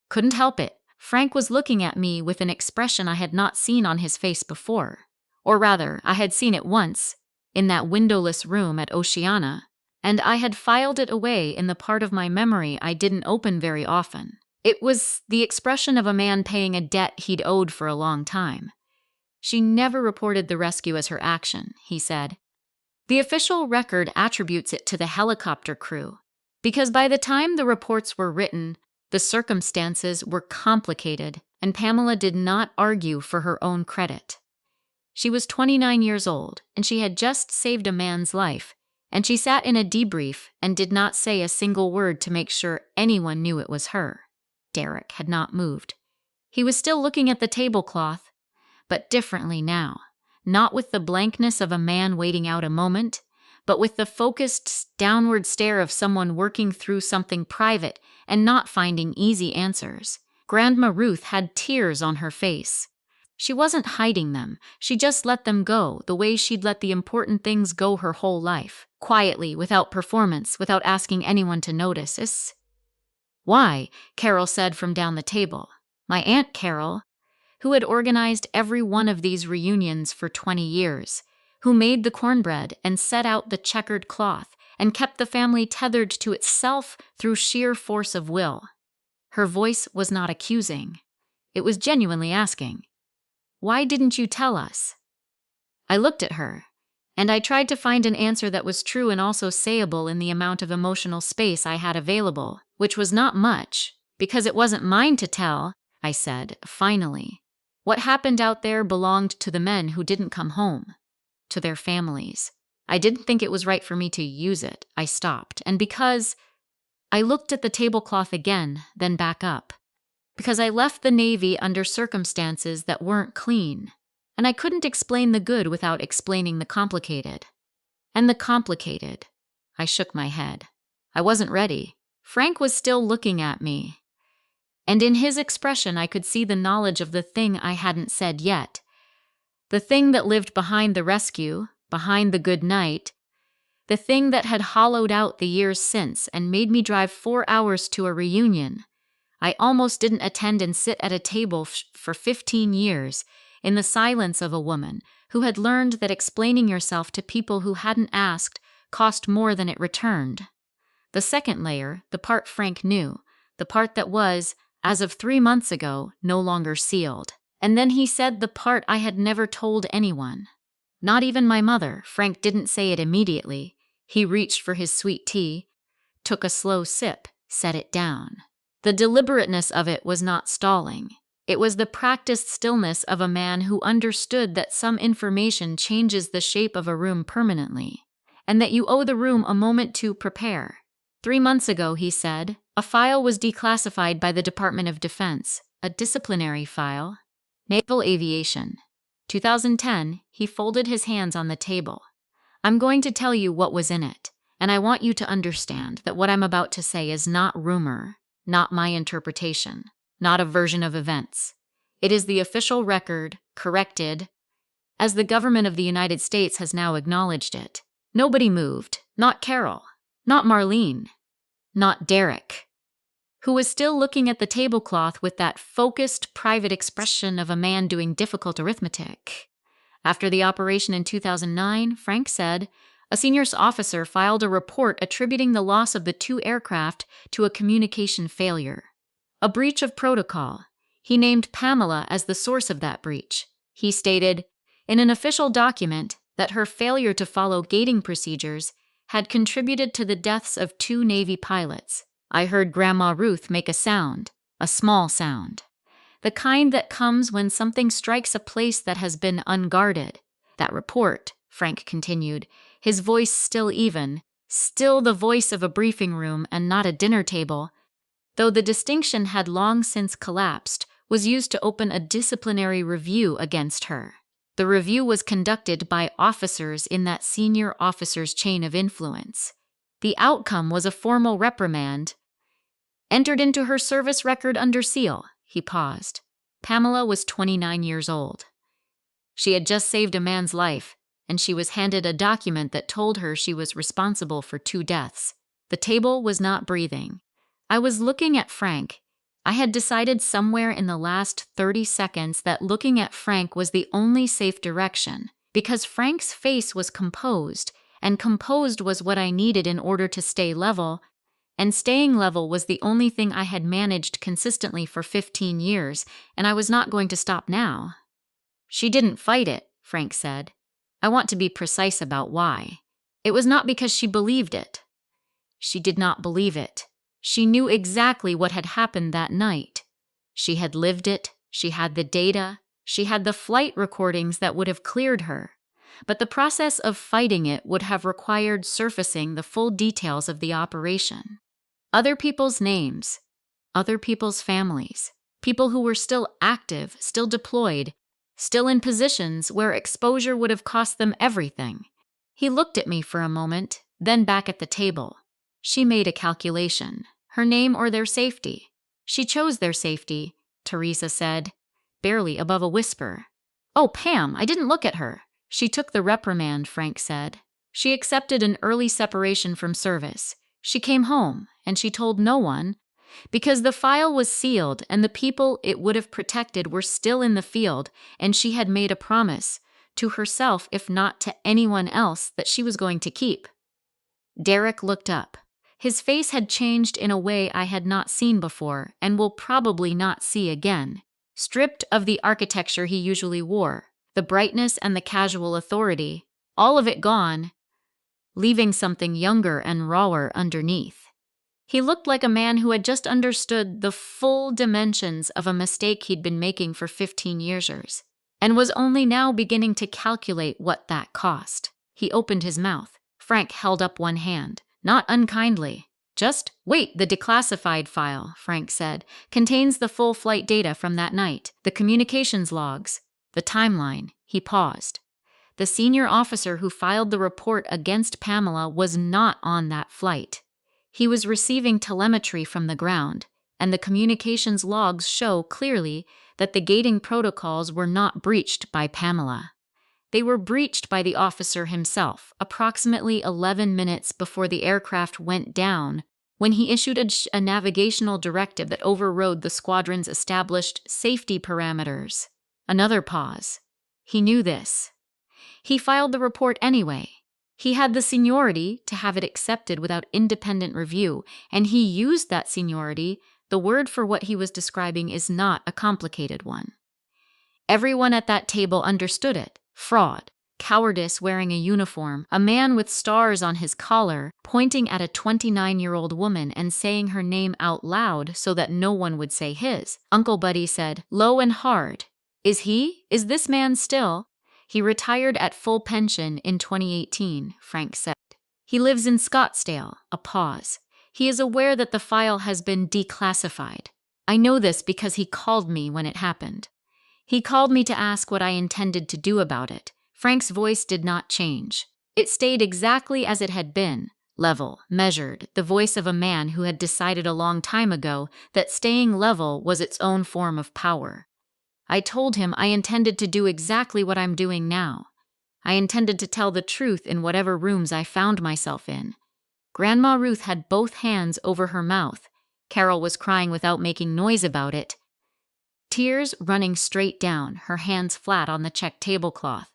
Couldn't help it. Frank was looking at me with an expression I had not seen on his face before. Or rather, I had seen it once, in that windowless room at Oceana, and I had filed it away in the part of my memory I didn't open very often. It was the expression of a man paying a debt he'd owed for a long time. "She never reported the rescue as her action," he said. "The official record attributes it to the helicopter crew, because by the time the reports were written, the circumstances were complicated, and Pamela did not argue for her own credit. She was 29 years old, and she had just saved a man's life, and she sat in a debrief and did not say a single word to make sure anyone knew it was her." Derek had not moved. He was still looking at the tablecloth, but differently now. Not with the blankness of a man waiting out a moment, but with the focused, downward stare of someone working through something private and not finding easy answers. Grandma Ruth had tears on her face. She wasn't hiding them, she just let them go, the way she'd let the important things go her whole life. Quietly, without performance, without asking anyone to notice. "Why?" Carol said from down the table. My Aunt Carol, who had organized every one of these reunions for 20 years, who made the cornbread and set out the checkered cloth and kept the family tethered to itself through sheer force of will. Her voice was not accusing. It was genuinely asking, "Why didn't you tell us?" I looked at her, and I tried to find an answer that was true and also sayable in the amount of emotional space I had available, which was not much, because it wasn't mine to tell, I said, finally. What happened out there belonged to the men who didn't come home, to their families. I didn't think it was right for me to use it. I stopped, and because I looked at the tablecloth again, then back up. Because I left the Navy under circumstances that weren't clean, and I couldn't explain the good without explaining the complicated. And the complicated. I shook my head. I wasn't ready. Frank was still looking at me, and in his expression I could see the knowledge of the thing I hadn't said yet. The thing that lived behind the rescue, behind the good night, the thing that had hollowed out the years since and made me drive 4 hours to a reunion. I almost didn't attend and sit at a table for 15 years in the silence of a woman who had learned that explaining yourself to people who hadn't asked cost more than it returned. The second layer, the part Frank knew, the part that was, as of 3 months ago, no longer sealed. And then he said the part I had never told anyone. Not even my mother. Frank didn't say it immediately. He reached for his sweet tea, took a slow sip, set it down. The deliberateness of it was not stalling. It was the practiced stillness of a man who understood that some information changes the shape of a room permanently, and that you owe the room a moment to prepare. 3 months ago, he said, a file was declassified by the Department of Defense, a disciplinary file. Naval Aviation. 2010, he folded his hands on the table. I'm going to tell you what was in it, and I want you to understand that what I'm about to say is not rumor, not my interpretation, not a version of events. It is the official record, corrected, as the government of the United States has now acknowledged it. Nobody moved, not Carol, not Marlene, not Derek, who was still looking at the tablecloth with that focused, private expression of a man doing difficult arithmetic. After the operation in 2009, Frank said, a senior officer filed a report attributing the loss of the 2 aircraft to a communication failure. A breach of protocol. He named Pamela as the source of that breach. He stated, in an official document, that her failure to follow gating procedures had contributed to the deaths of 2 Navy pilots. I heard Grandma Ruth make a sound, a small sound. The kind that comes when something strikes a place that has been unguarded. That report, Frank continued, his voice still even, still the voice of a briefing room and not a dinner table, though the distinction had long since collapsed, was used to open a disciplinary review against her. The review was conducted by officers in that senior officer's chain of influence. The outcome was a formal reprimand, entered into her service record under seal. He paused. Pamela was 29 years old. She had just saved a man's life, and she was handed a document that told her she was responsible for 2 deaths. The table was not breathing. I was looking at Frank. I had decided somewhere in the last 30 seconds that looking at Frank was the only safe direction, because Frank's face was composed, and composed was what I needed in order to stay level, and staying level was the only thing I had managed consistently for 15 years, and I was not going to stop now. She didn't fight it, Frank said. I want to be precise about why. It was not because she believed it. She did not believe it. She knew exactly what had happened that night. She had lived it, she had the data, she had the flight recordings that would have cleared her. But the process of fighting it would have required surfacing the full details of the operation. Other people's names, other people's families, people who were still active, still deployed, still in positions where exposure would have cost them everything. He looked at me for a moment, then back at the table. She made a calculation. Her name or their safety. She chose their safety, Teresa said, barely above a whisper. Oh, Pam, I didn't look at her. She took the reprimand, Frank said. She accepted an early separation from service. She came home, and she told no one, because the file was sealed and the people it would have protected were still in the field, and she had made a promise, to herself if not to anyone else, that she was going to keep. Derek looked up. His face had changed in a way I had not seen before and will probably not see again. Stripped of the architecture he usually wore, the brightness and the casual authority, all of it gone, leaving something younger and rawer underneath. He looked like a man who had just understood the full dimensions of a mistake he'd been making for 15 years, and was only now beginning to calculate what that cost. He opened his mouth. Frank held up one hand. Not unkindly. Just wait, the declassified file, Frank said, contains the full flight data from that night, the communications logs, the timeline. He paused. The senior officer who filed the report against Pamela was not on that flight. He was receiving telemetry from the ground, and the communications logs show clearly that the gating protocols were not breached by Pamela. They were breached by the officer himself, approximately 11 minutes before the aircraft went down, when he issued a navigational directive that overrode the squadron's established safety parameters. Another pause. He knew this. He filed the report anyway. He had the seniority to have it accepted without independent review, and he used that seniority. The word for what he was describing is not a complicated one. Everyone at that table understood it. Fraud, cowardice wearing a uniform, a man with stars on his collar, pointing at a 29-year-old woman and saying her name out loud so that no one would say his. Uncle Buddy said, low and hard, Is this man still? He retired at full pension in 2018, Frank said. He lives in Scottsdale. A pause. He is aware that the file has been declassified. I know this because he called me when it happened. He called me to ask what I intended to do about it. Frank's voice did not change. It stayed exactly as it had been, level, measured, the voice of a man who had decided a long time ago that staying level was its own form of power. I told him I intended to do exactly what I'm doing now. I intended to tell the truth in whatever rooms I found myself in. Grandma Ruth had both hands over her mouth. Carol was crying without making noise about it. Tears running straight down, her hands flat on the check tablecloth.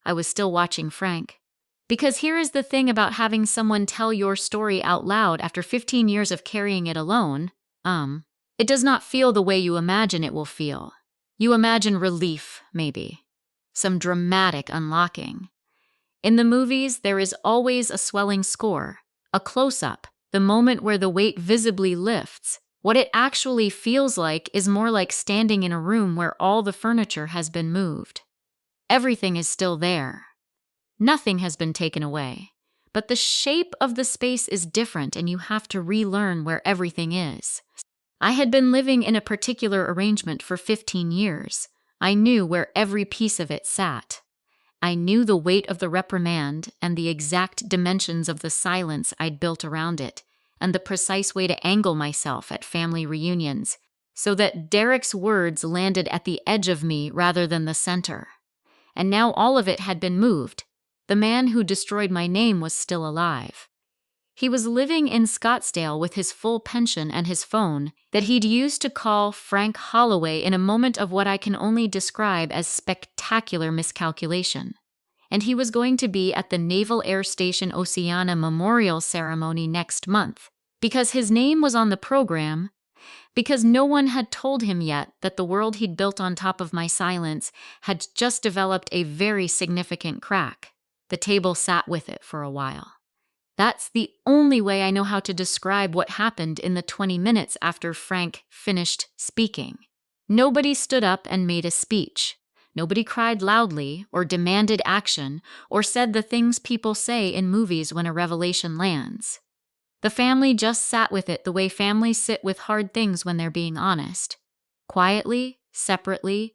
I was still watching Frank. Because here is the thing about having someone tell your story out loud after 15 years of carrying it alone. It does not feel the way you imagine it will feel. You imagine relief, maybe. Some dramatic unlocking. In the movies, there is always a swelling score, a close-up, the moment where the weight visibly lifts. What it actually feels like is more like standing in a room where all the furniture has been moved. Everything is still there. Nothing has been taken away. But the shape of the space is different and you have to relearn where everything is. I had been living in a particular arrangement for 15 years. I knew where every piece of it sat. I knew the weight of the reprimand and the exact dimensions of the silence I'd built around it, and the precise way to angle myself at family reunions, so that Derek's words landed at the edge of me rather than the center. And now all of it had been moved. The man who destroyed my name was still alive. He was living in Scottsdale with his full pension and his phone that he'd used to call Frank Holloway in a moment of what I can only describe as spectacular miscalculation. And he was going to be at the Naval Air Station Oceana Memorial Ceremony next month, because his name was on the program, because no one had told him yet that the world he'd built on top of my silence had just developed a very significant crack. The table sat with it for a while. That's the only way I know how to describe what happened in the 20 minutes after Frank finished speaking. Nobody stood up and made a speech. Nobody cried loudly or demanded action or said the things people say in movies when a revelation lands. The family just sat with it the way families sit with hard things when they're being honest. Quietly, separately,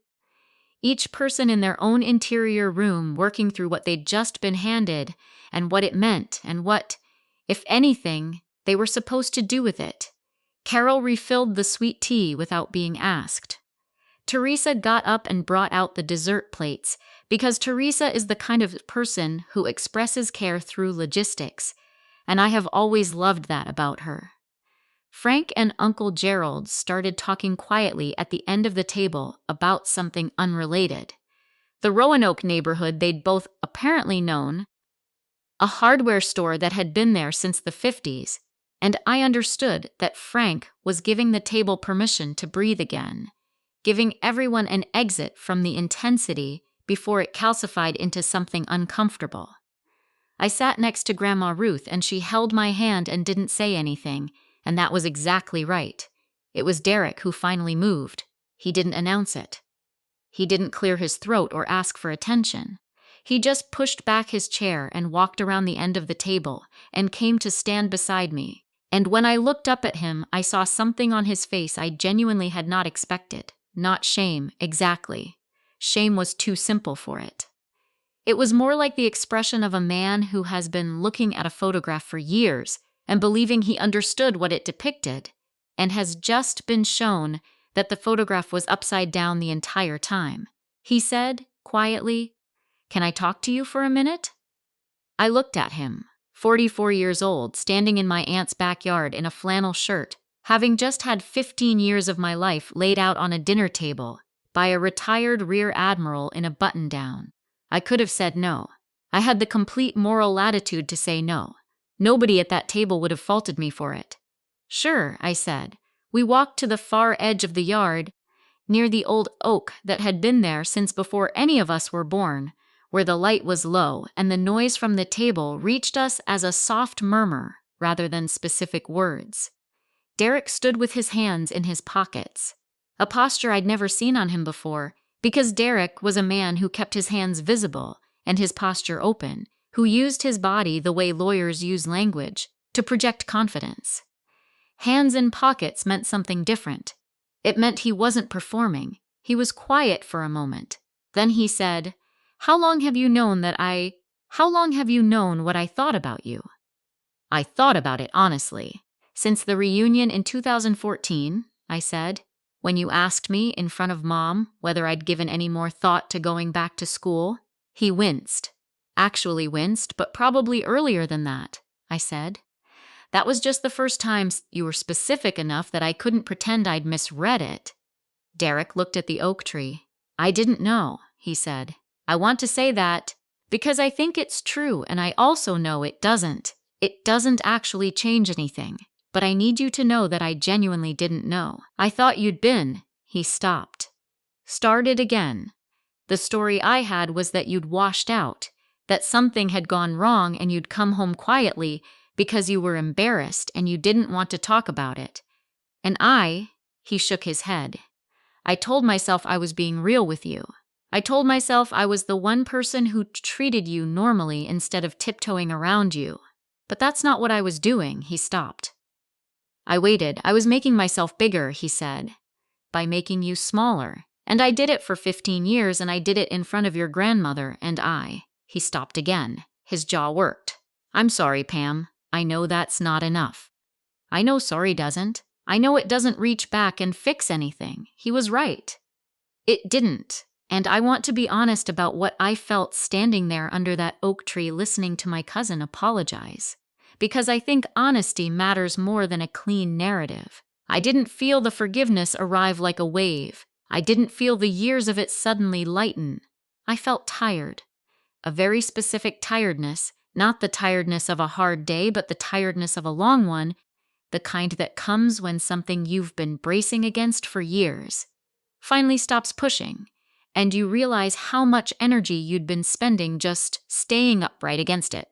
each person in their own interior room working through what they'd just been handed and what it meant and what, if anything, they were supposed to do with it. Carol refilled the sweet tea without being asked. Teresa got up and brought out the dessert plates because Teresa is the kind of person who expresses care through logistics, and I have always loved that about her. Frank and Uncle Gerald started talking quietly at the end of the table about something unrelated. The Roanoke neighborhood they'd both apparently known, a hardware store that had been there since the 50s, and I understood that Frank was giving the table permission to breathe again, giving everyone an exit from the intensity before it calcified into something uncomfortable. I sat next to Grandma Ruth and she held my hand and didn't say anything, and that was exactly right. It was Derek who finally moved. He didn't announce it. He didn't clear his throat or ask for attention. He just pushed back his chair and walked around the end of the table and came to stand beside me. And when I looked up at him, I saw something on his face I genuinely had not expected. Not shame, exactly. Shame was too simple for it. It was more like the expression of a man who has been looking at a photograph for years and believing he understood what it depicted, and has just been shown that the photograph was upside down the entire time. He said, quietly, "Can I talk to you for a minute?" I looked at him, 44 years old, standing in my aunt's backyard in a flannel shirt, having just had 15 years of my life laid out on a dinner table by a retired rear admiral in a button-down. I could have said no. I had the complete moral latitude to say no. Nobody at that table would have faulted me for it. "Sure," I said. We walked to the far edge of the yard, near the old oak that had been there since before any of us were born, where the light was low and the noise from the table reached us as a soft murmur rather than specific words. Derek stood with his hands in his pockets, a posture I'd never seen on him before, because Derek was a man who kept his hands visible and his posture open, who used his body the way lawyers use language, to project confidence. Hands in pockets meant something different. It meant he wasn't performing. He was quiet for a moment. Then he said, How long have you known what I thought about you?" "I thought about it honestly. Since the reunion in 2014, I said, when you asked me in front of Mom whether I'd given any more thought to going back to school." He winced. "Actually winced, but probably earlier than that," I said. "That was just the first time you were specific enough that I couldn't pretend I'd misread it." Derek looked at the oak tree. "I didn't know," he said. "I want to say that because I think it's true, and I also know it doesn't. It doesn't actually change anything. But I need you to know that I genuinely didn't know. I thought you'd been." He stopped. Started again. "The story I had was that you'd washed out, that something had gone wrong and you'd come home quietly because you were embarrassed and you didn't want to talk about it. And he shook his head. "I told myself I was being real with you. I told myself I was the one person who treated you normally instead of tiptoeing around you. But that's not what I was doing." He stopped. "I waited. I was making myself bigger," he said, "by making you smaller. And I did it for 15 years, and I did it in front of your grandmother and I." He stopped again. His jaw worked. "I'm sorry, Pam. I know that's not enough." "I know sorry doesn't. I know it doesn't reach back and fix anything." He was right. It didn't. And I want to be honest about what I felt standing there under that oak tree listening to my cousin apologize. because I think honesty matters more than a clean narrative. I didn't feel the forgiveness arrive like a wave. I didn't feel the years of it suddenly lighten. I felt tired. A very specific tiredness, not the tiredness of a hard day, but the tiredness of a long one, the kind that comes when something you've been bracing against for years finally stops pushing, and you realize how much energy you'd been spending just staying upright against it.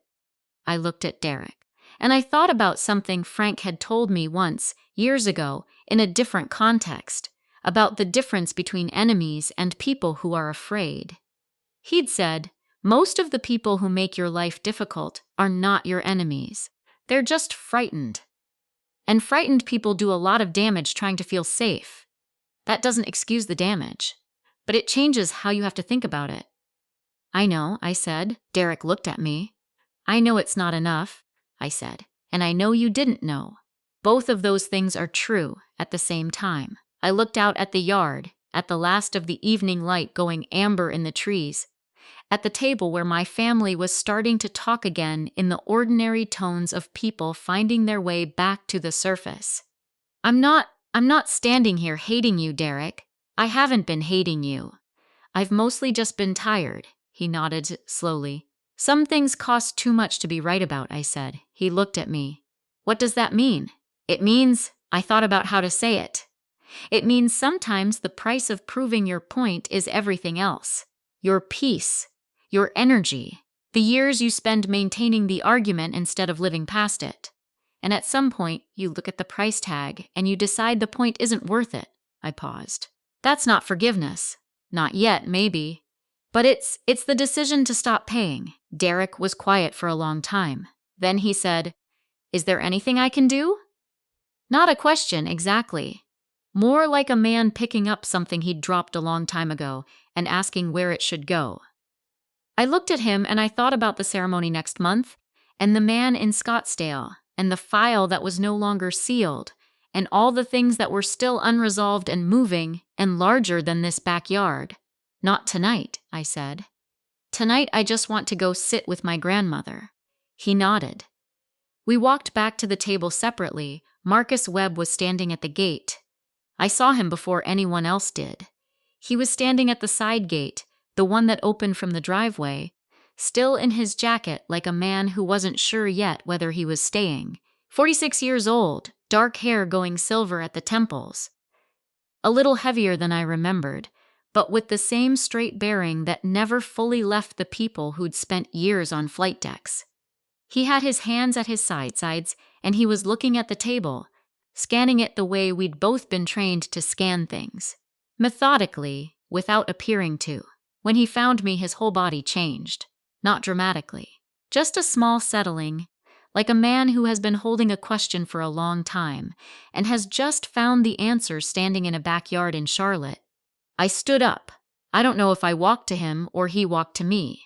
I looked at Derek, and I thought about something Frank had told me once, years ago, in a different context, about the difference between enemies and people who are afraid. He'd said, most of the people who make your life difficult are not your enemies. They're just frightened. And frightened people do a lot of damage trying to feel safe. That doesn't excuse the damage, but it changes how you have to think about it. I know, I said. Derek looked at me. I know it's not enough, I said, and I know you didn't know. Both of those things are true at the same time. I looked out at the yard, at the last of the evening light going amber in the trees, at the table where my family was starting to talk again in the ordinary tones of people finding their way back to the surface. I'm not standing here hating you, Derek. I haven't been hating you. I've mostly just been tired, he nodded slowly. Some things cost too much to be right about, I said. He looked at me. What does that mean? It means, I thought about how to say it. It means sometimes the price of proving your point is everything else. Your peace, your energy, the years you spend maintaining the argument instead of living past it. And at some point, you look at the price tag and you decide the point isn't worth it. I paused. That's not forgiveness. Not yet, maybe. But it's the decision to stop paying. Derek was quiet for a long time. Then he said, Is there anything I can do? Not a question, exactly. More like a man picking up something he'd dropped a long time ago and asking where it should go. I looked at him and I thought about the ceremony next month, and the man in Scottsdale, and the file that was no longer sealed, and all the things that were still unresolved and moving and larger than this backyard. Not tonight, I said. Tonight I just want to go sit with my grandmother. He nodded. We walked back to the table separately. Marcus Webb was standing at the gate. I saw him before anyone else did. He was standing at the side gate, the one that opened from the driveway, still in his jacket like a man who wasn't sure yet whether he was staying. 46 years old, dark hair going silver at the temples. A little heavier than I remembered, but with the same straight bearing that never fully left the people who'd spent years on flight decks. He had his hands at his sides, and he was looking at the table, scanning it the way we'd both been trained to scan things. Methodically, without appearing to. When he found me, his whole body changed. Not dramatically. Just a small settling, like a man who has been holding a question for a long time and has just found the answer standing in a backyard in Charlotte. I stood up. I don't know if I walked to him or he walked to me.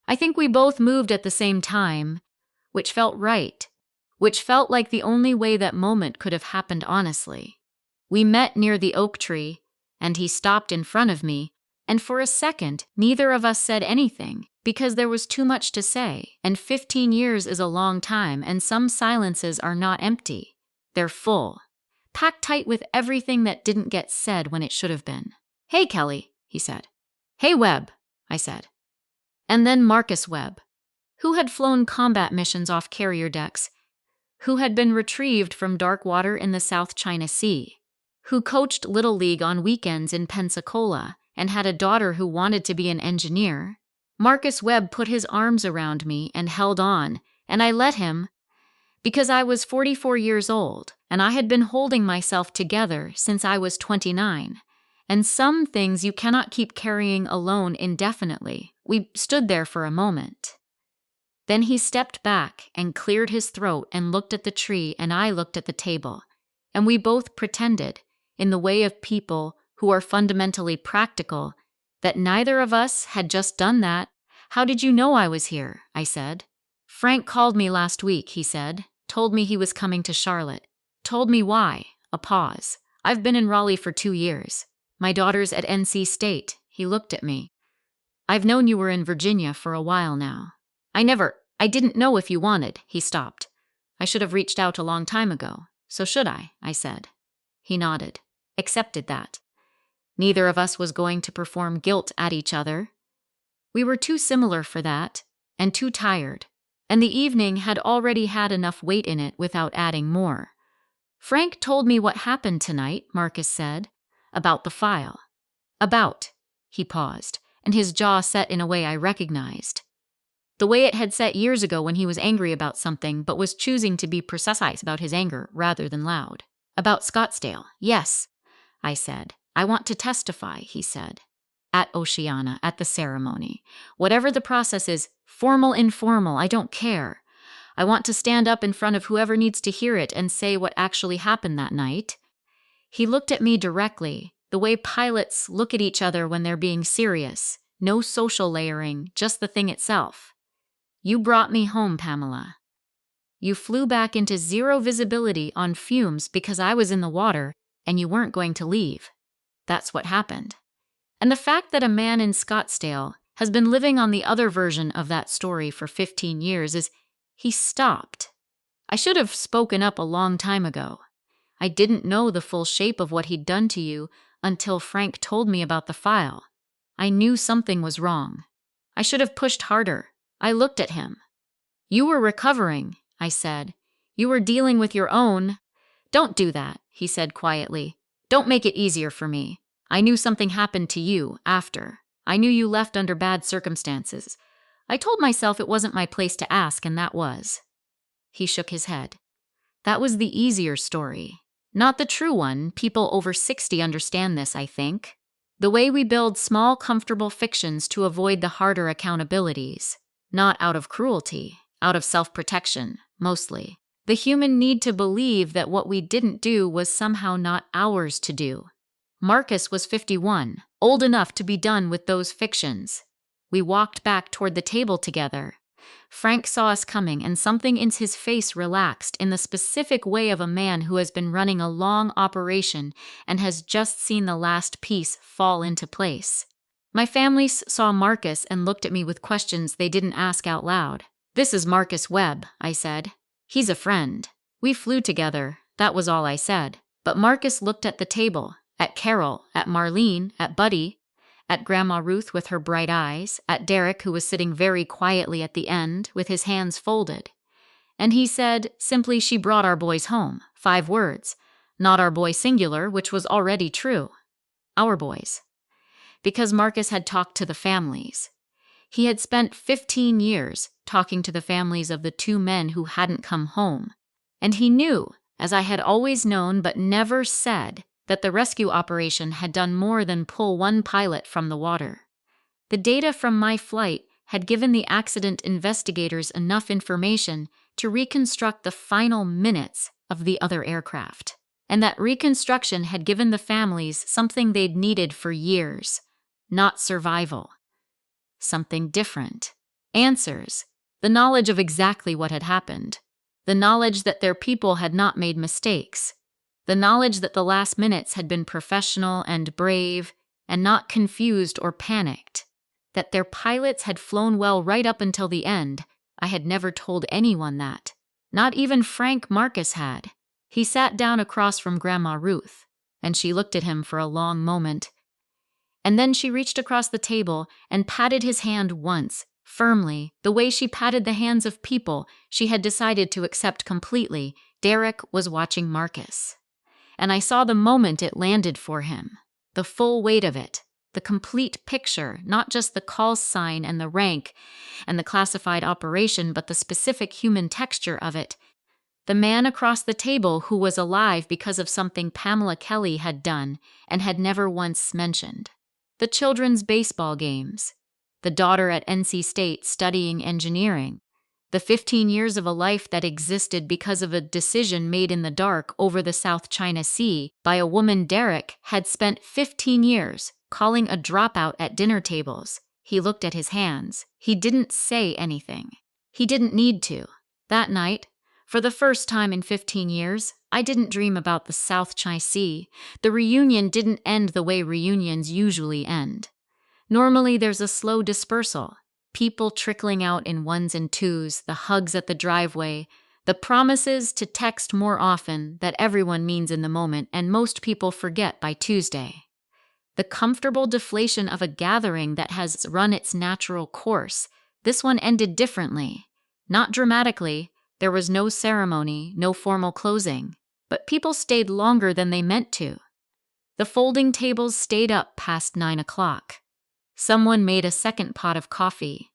I think we both moved at the same time, which felt right, which felt like the only way that moment could have happened honestly. We met near the oak tree, and he stopped in front of me, and for a second, neither of us said anything, because there was too much to say, and 15 years is a long time, and some silences are not empty. They're full, packed tight with everything that didn't get said when it should have been. Hey, Kelly, he said. Hey, Webb, I said. And then Marcus Webb, who had flown combat missions off carrier decks, who had been retrieved from dark water in the South China Sea, who coached Little League on weekends in Pensacola and had a daughter who wanted to be an engineer. Marcus Webb put his arms around me and held on, and I let him, because I was 44 years old, and I had been holding myself together since I was 29. And some things you cannot keep carrying alone indefinitely. We stood there for a moment. Then he stepped back and cleared his throat and looked at the tree, and I looked at the table. And we both pretended, in the way of people who are fundamentally practical, that neither of us had just done that. How did you know I was here? I said. Frank called me last week, he said. Told me he was coming to Charlotte. Told me why. A pause. I've been in Raleigh for 2 years. My daughter's at NC State. He looked at me. I've known you were in Virginia for a while now. I didn't know if you wanted. He stopped. I should have reached out a long time ago. So should I said. He nodded, accepted that. Neither of us was going to perform guilt at each other. We were too similar for that, and too tired, and the evening had already had enough weight in it without adding more. Frank told me what happened tonight, Marcus said, about the file. About. He paused, and his jaw set in a way I recognized. The way it had set years ago when he was angry about something but was choosing to be precise about his anger rather than loud. About Scottsdale, yes, I said. I want to testify, he said. At Oceana, at the ceremony. Whatever the process is, formal, informal, I don't care. I want to stand up in front of whoever needs to hear it and say what actually happened that night. He looked at me directly, the way pilots look at each other when they're being serious. No social layering, just the thing itself. You brought me home, Pamela. You flew back into zero visibility on fumes because I was in the water and you weren't going to leave. That's what happened. And the fact that a man in Scottsdale has been living on the other version of that story for 15 years is he stopped. I should have spoken up a long time ago. I didn't know the full shape of what he'd done to you until Frank told me about the file. I knew something was wrong. I should have pushed harder. I looked at him. You were recovering, I said. You were dealing with your own. Don't do that, he said quietly. Don't make it easier for me. I knew something happened to you after. I knew you left under bad circumstances. I told myself it wasn't my place to ask, and that was. He shook his head. That was the easier story. Not the true one. People over 60 understand this, I think. The way we build small, comfortable fictions to avoid the harder accountabilities. Not out of cruelty, out of self-protection, mostly. The human need to believe that what we didn't do was somehow not ours to do. Marcus was 51, old enough to be done with those fictions. We walked back toward the table together. Frank saw us coming, and something in his face relaxed in the specific way of a man who has been running a long operation and has just seen the last piece fall into place. My family saw Marcus and looked at me with questions they didn't ask out loud. This is Marcus Webb, I said. He's a friend. We flew together. That was all I said. But Marcus looked at the table, at Carol, at Marlene, at Buddy, at Grandma Ruth with her bright eyes, at Derek, who was sitting very quietly at the end with his hands folded. And he said, simply, she brought our boys home. 5 words. Not our boy singular, which was already true. Our boys. Because Marcus had talked to the families. He had spent 15 years talking to the families of the 2 men who hadn't come home. And he knew, as I had always known but never said, that the rescue operation had done more than pull one pilot from the water. The data from my flight had given the accident investigators enough information to reconstruct the final minutes of the other aircraft. And that reconstruction had given the families something they'd needed for years. Not survival. Something different. Answers. The knowledge of exactly what had happened. The knowledge that their people had not made mistakes. The knowledge that the last minutes had been professional and brave and not confused or panicked. That their pilots had flown well right up until the end. I had never told anyone that. Not even Frank Marcus had. He sat down across from Grandma Ruth, and she looked at him for a long moment. And then she reached across the table and patted his hand once, firmly, the way she patted the hands of people she had decided to accept completely. Derek was watching Marcus. And I saw the moment it landed for him. The full weight of it. The complete picture, not just the call sign and the rank and the classified operation, but the specific human texture of it. The man across the table who was alive because of something Pamela Kelly had done and had never once mentioned. The children's baseball games. The daughter at NC State studying engineering. The 15 years of a life that existed because of a decision made in the dark over the South China Sea by a woman Derek had spent 15 years calling a dropout at dinner tables. He looked at his hands. He didn't say anything. He didn't need to. That night, for the first time in 15 years, I didn't dream about the South China Sea. The reunion didn't end the way reunions usually end. Normally there's a slow dispersal. People trickling out in 1s and 2s, the hugs at the driveway, The promises to text more often that everyone means in the moment and most people forget by Tuesday. The comfortable deflation of a gathering that has run its natural course. This one ended differently. Not dramatically, there was no ceremony, no formal closing, but people stayed longer than they meant to. The folding tables stayed up past 9 o'clock. Someone made a second pot of coffee.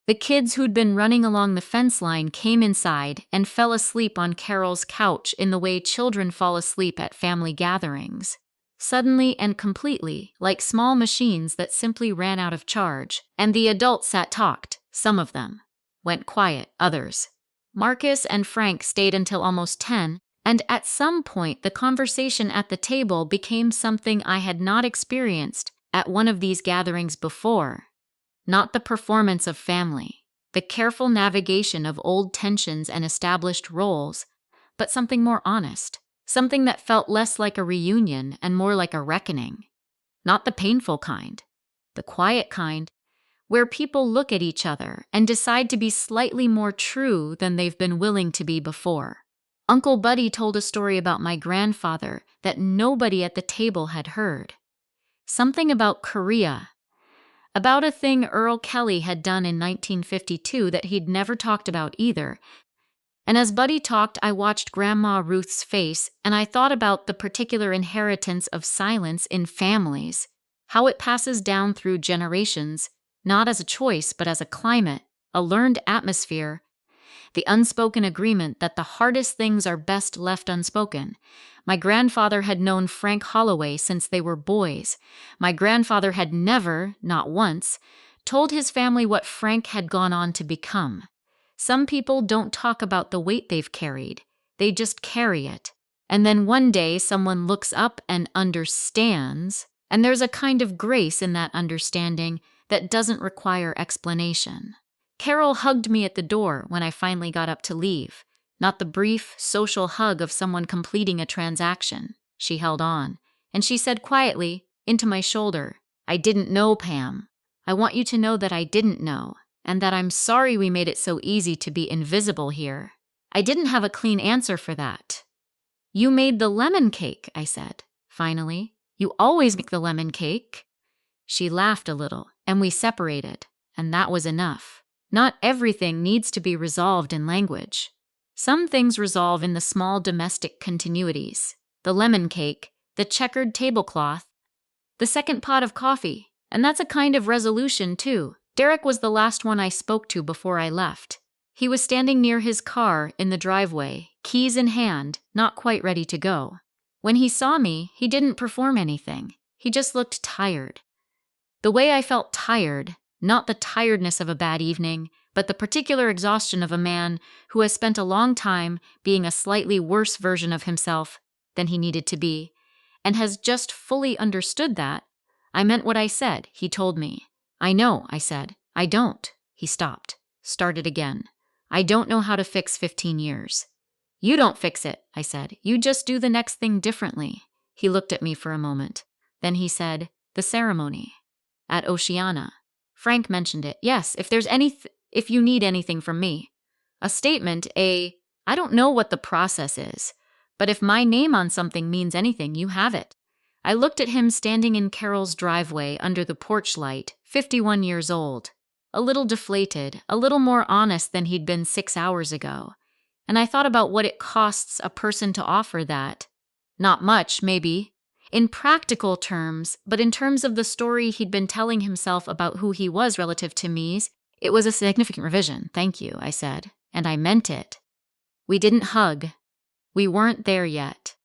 The kids who'd been running along the fence line came inside and fell asleep on Carol's couch in the way children fall asleep at family gatherings. Suddenly and completely, like small machines that simply ran out of charge, and the adults talked, some of them. Went quiet, others. Marcus and Frank stayed until almost 10, and at some point the conversation at the table became something I had not experienced at one of these gatherings before. Not the performance of family, the careful navigation of old tensions and established roles, but something more honest. Something that felt less like a reunion and more like a reckoning. Not the painful kind, the quiet kind, where people look at each other and decide to be slightly more true than they've been willing to be before. Uncle Buddy told a story about my grandfather that nobody at the table had heard. Something about Korea. About a thing Earl Kelly had done in 1952 that he'd never talked about either. And as Buddy talked, I watched Grandma Ruth's face, and I thought about the particular inheritance of silence in families, how it passes down through generations, not as a choice, but as a climate, a learned atmosphere, the unspoken agreement that the hardest things are best left unspoken. My grandfather had known Frank Holloway since they were boys. My grandfather had never, not once, told his family what Frank had gone on to become. Some people don't talk about the weight they've carried. They just carry it. And then one day someone looks up and understands, and there's a kind of grace in that understanding that doesn't require explanation. Carol hugged me at the door when I finally got up to leave. Not the brief, social hug of someone completing a transaction. She held on, and she said quietly, into my shoulder, "I didn't know, Pam. I want you to know that I didn't know. And that I'm sorry we made it so easy to be invisible here." I didn't have a clean answer for that. "You made the lemon cake," I said, finally. "You always make the lemon cake." She laughed a little, and we separated, and that was enough. Not everything needs to be resolved in language. Some things resolve in the small domestic continuities. The lemon cake, the checkered tablecloth, the second pot of coffee, and that's a kind of resolution too. Derek was the last one I spoke to before I left. He was standing near his car in the driveway, keys in hand, not quite ready to go. When he saw me, he didn't perform anything. He just looked tired. The way I felt tired, not the tiredness of a bad evening, but the particular exhaustion of a man who has spent a long time being a slightly worse version of himself than he needed to be, and has just fully understood that. I meant what I said, he told me. "I know," I said. "I don't." He stopped. Started again. "I don't know how to fix 15 years. "You don't fix it," I said. "You just do the next thing differently." He looked at me for a moment. Then he said, "The ceremony. At Oceana. Frank mentioned it. Yes, if you need anything from me. A statement, I don't know what the process is, but if my name on something means anything, you have it." I looked at him standing in Carol's driveway under the porch light, 51 years old, a little deflated, a little more honest than he'd been 6 hours ago. And I thought about what it costs a person to offer that. Not much, maybe, in practical terms, but in terms of the story he'd been telling himself about who he was relative to me's, it was a significant revision. "Thank you," I said, and I meant it. We didn't hug. We weren't there yet.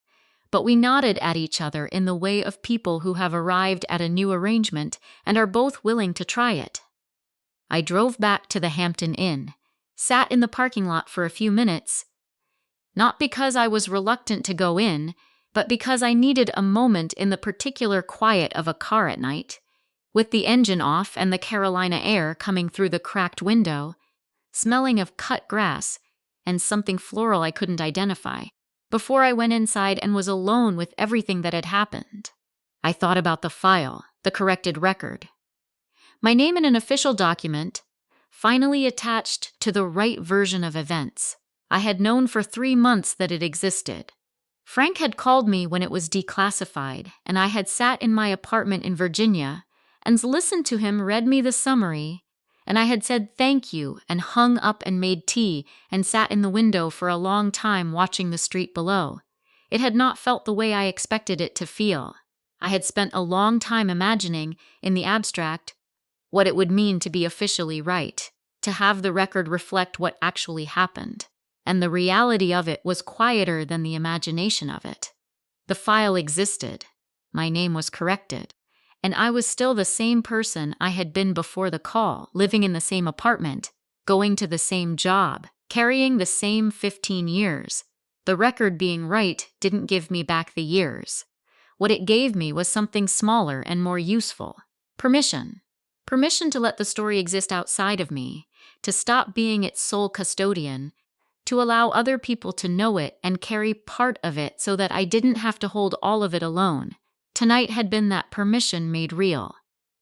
But we nodded at each other in the way of people who have arrived at a new arrangement and are both willing to try it. I drove back to the Hampton Inn, sat in the parking lot for a few minutes, not because I was reluctant to go in, but because I needed a moment in the particular quiet of a car at night, with the engine off and the Carolina air coming through the cracked window, smelling of cut grass and something floral I couldn't identify, before I went inside and was alone with everything that had happened. I thought about the file, the corrected record. My name in an official document, finally attached to the right version of events. I had known for 3 months that it existed. Frank had called me when it was declassified, and I had sat in my apartment in Virginia and listened to him read me the summary, and I had said thank you and hung up and made tea and sat in the window for a long time watching the street below. It had not felt the way I expected it to feel. I had spent a long time imagining, in the abstract, what it would mean to be officially right, to have the record reflect what actually happened. And the reality of it was quieter than the imagination of it. The file existed. My name was corrected. And I was still the same person I had been before the call, living in the same apartment, going to the same job, carrying the same 15 years. The record being right didn't give me back the years. What it gave me was something smaller and more useful. Permission. Permission to let the story exist outside of me, to stop being its sole custodian, to allow other people to know it and carry part of it so that I didn't have to hold all of it alone. Tonight had been that permission made real.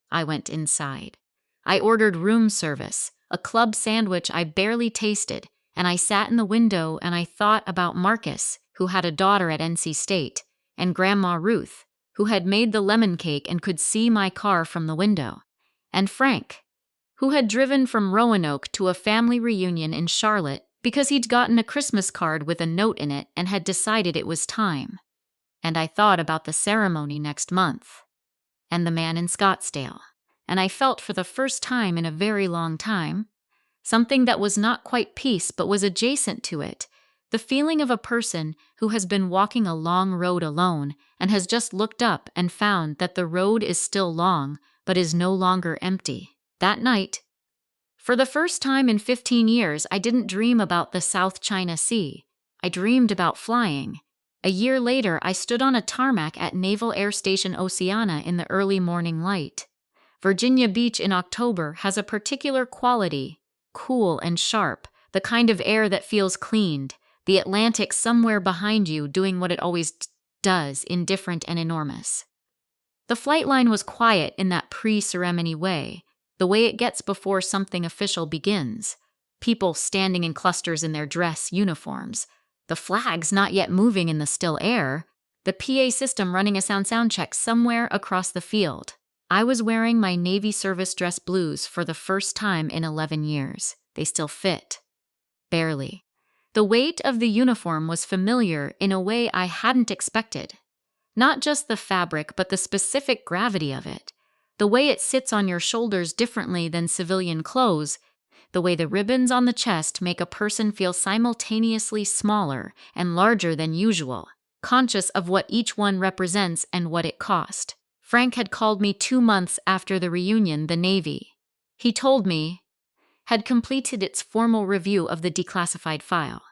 I went inside. I ordered room service, a club sandwich I barely tasted, and I sat in the window and I thought about Marcus, who had a daughter at NC State, and Grandma Ruth, who had made the lemon cake and could see my car from the window, and Frank, who had driven from Roanoke to a family reunion in Charlotte because he'd gotten a Christmas card with a note in it and had decided it was time. And I thought about the ceremony next month, and the man in Scottsdale, and I felt for the first time in a very long time, something that was not quite peace but was adjacent to it, the feeling of a person who has been walking a long road alone and has just looked up and found that the road is still long but is no longer empty. That night, for the first time in 15 years, I didn't dream about the South China Sea. I dreamed about flying. A year later, I stood on a tarmac at Naval Air Station Oceana in the early morning light. Virginia Beach in October has a particular quality, cool and sharp, the kind of air that feels cleaned, the Atlantic somewhere behind you doing what it always does, indifferent and enormous. The flight line was quiet in that pre-ceremony way, the way it gets before something official begins. People standing in clusters in their dress uniforms, the flags not yet moving in the still air, the PA system running a sound check somewhere across the field. I was wearing my Navy service dress blues for the first time in 11 years. They still fit. Barely. The weight of the uniform was familiar in a way I hadn't expected. Not just the fabric, but the specific gravity of it. The way it sits on your shoulders differently than civilian clothes, the way the ribbons on the chest make a person feel simultaneously smaller and larger than usual, conscious of what each one represents and what it cost. Frank had called me 2 months after the reunion, the Navy. He told me, had completed its formal review of the declassified file.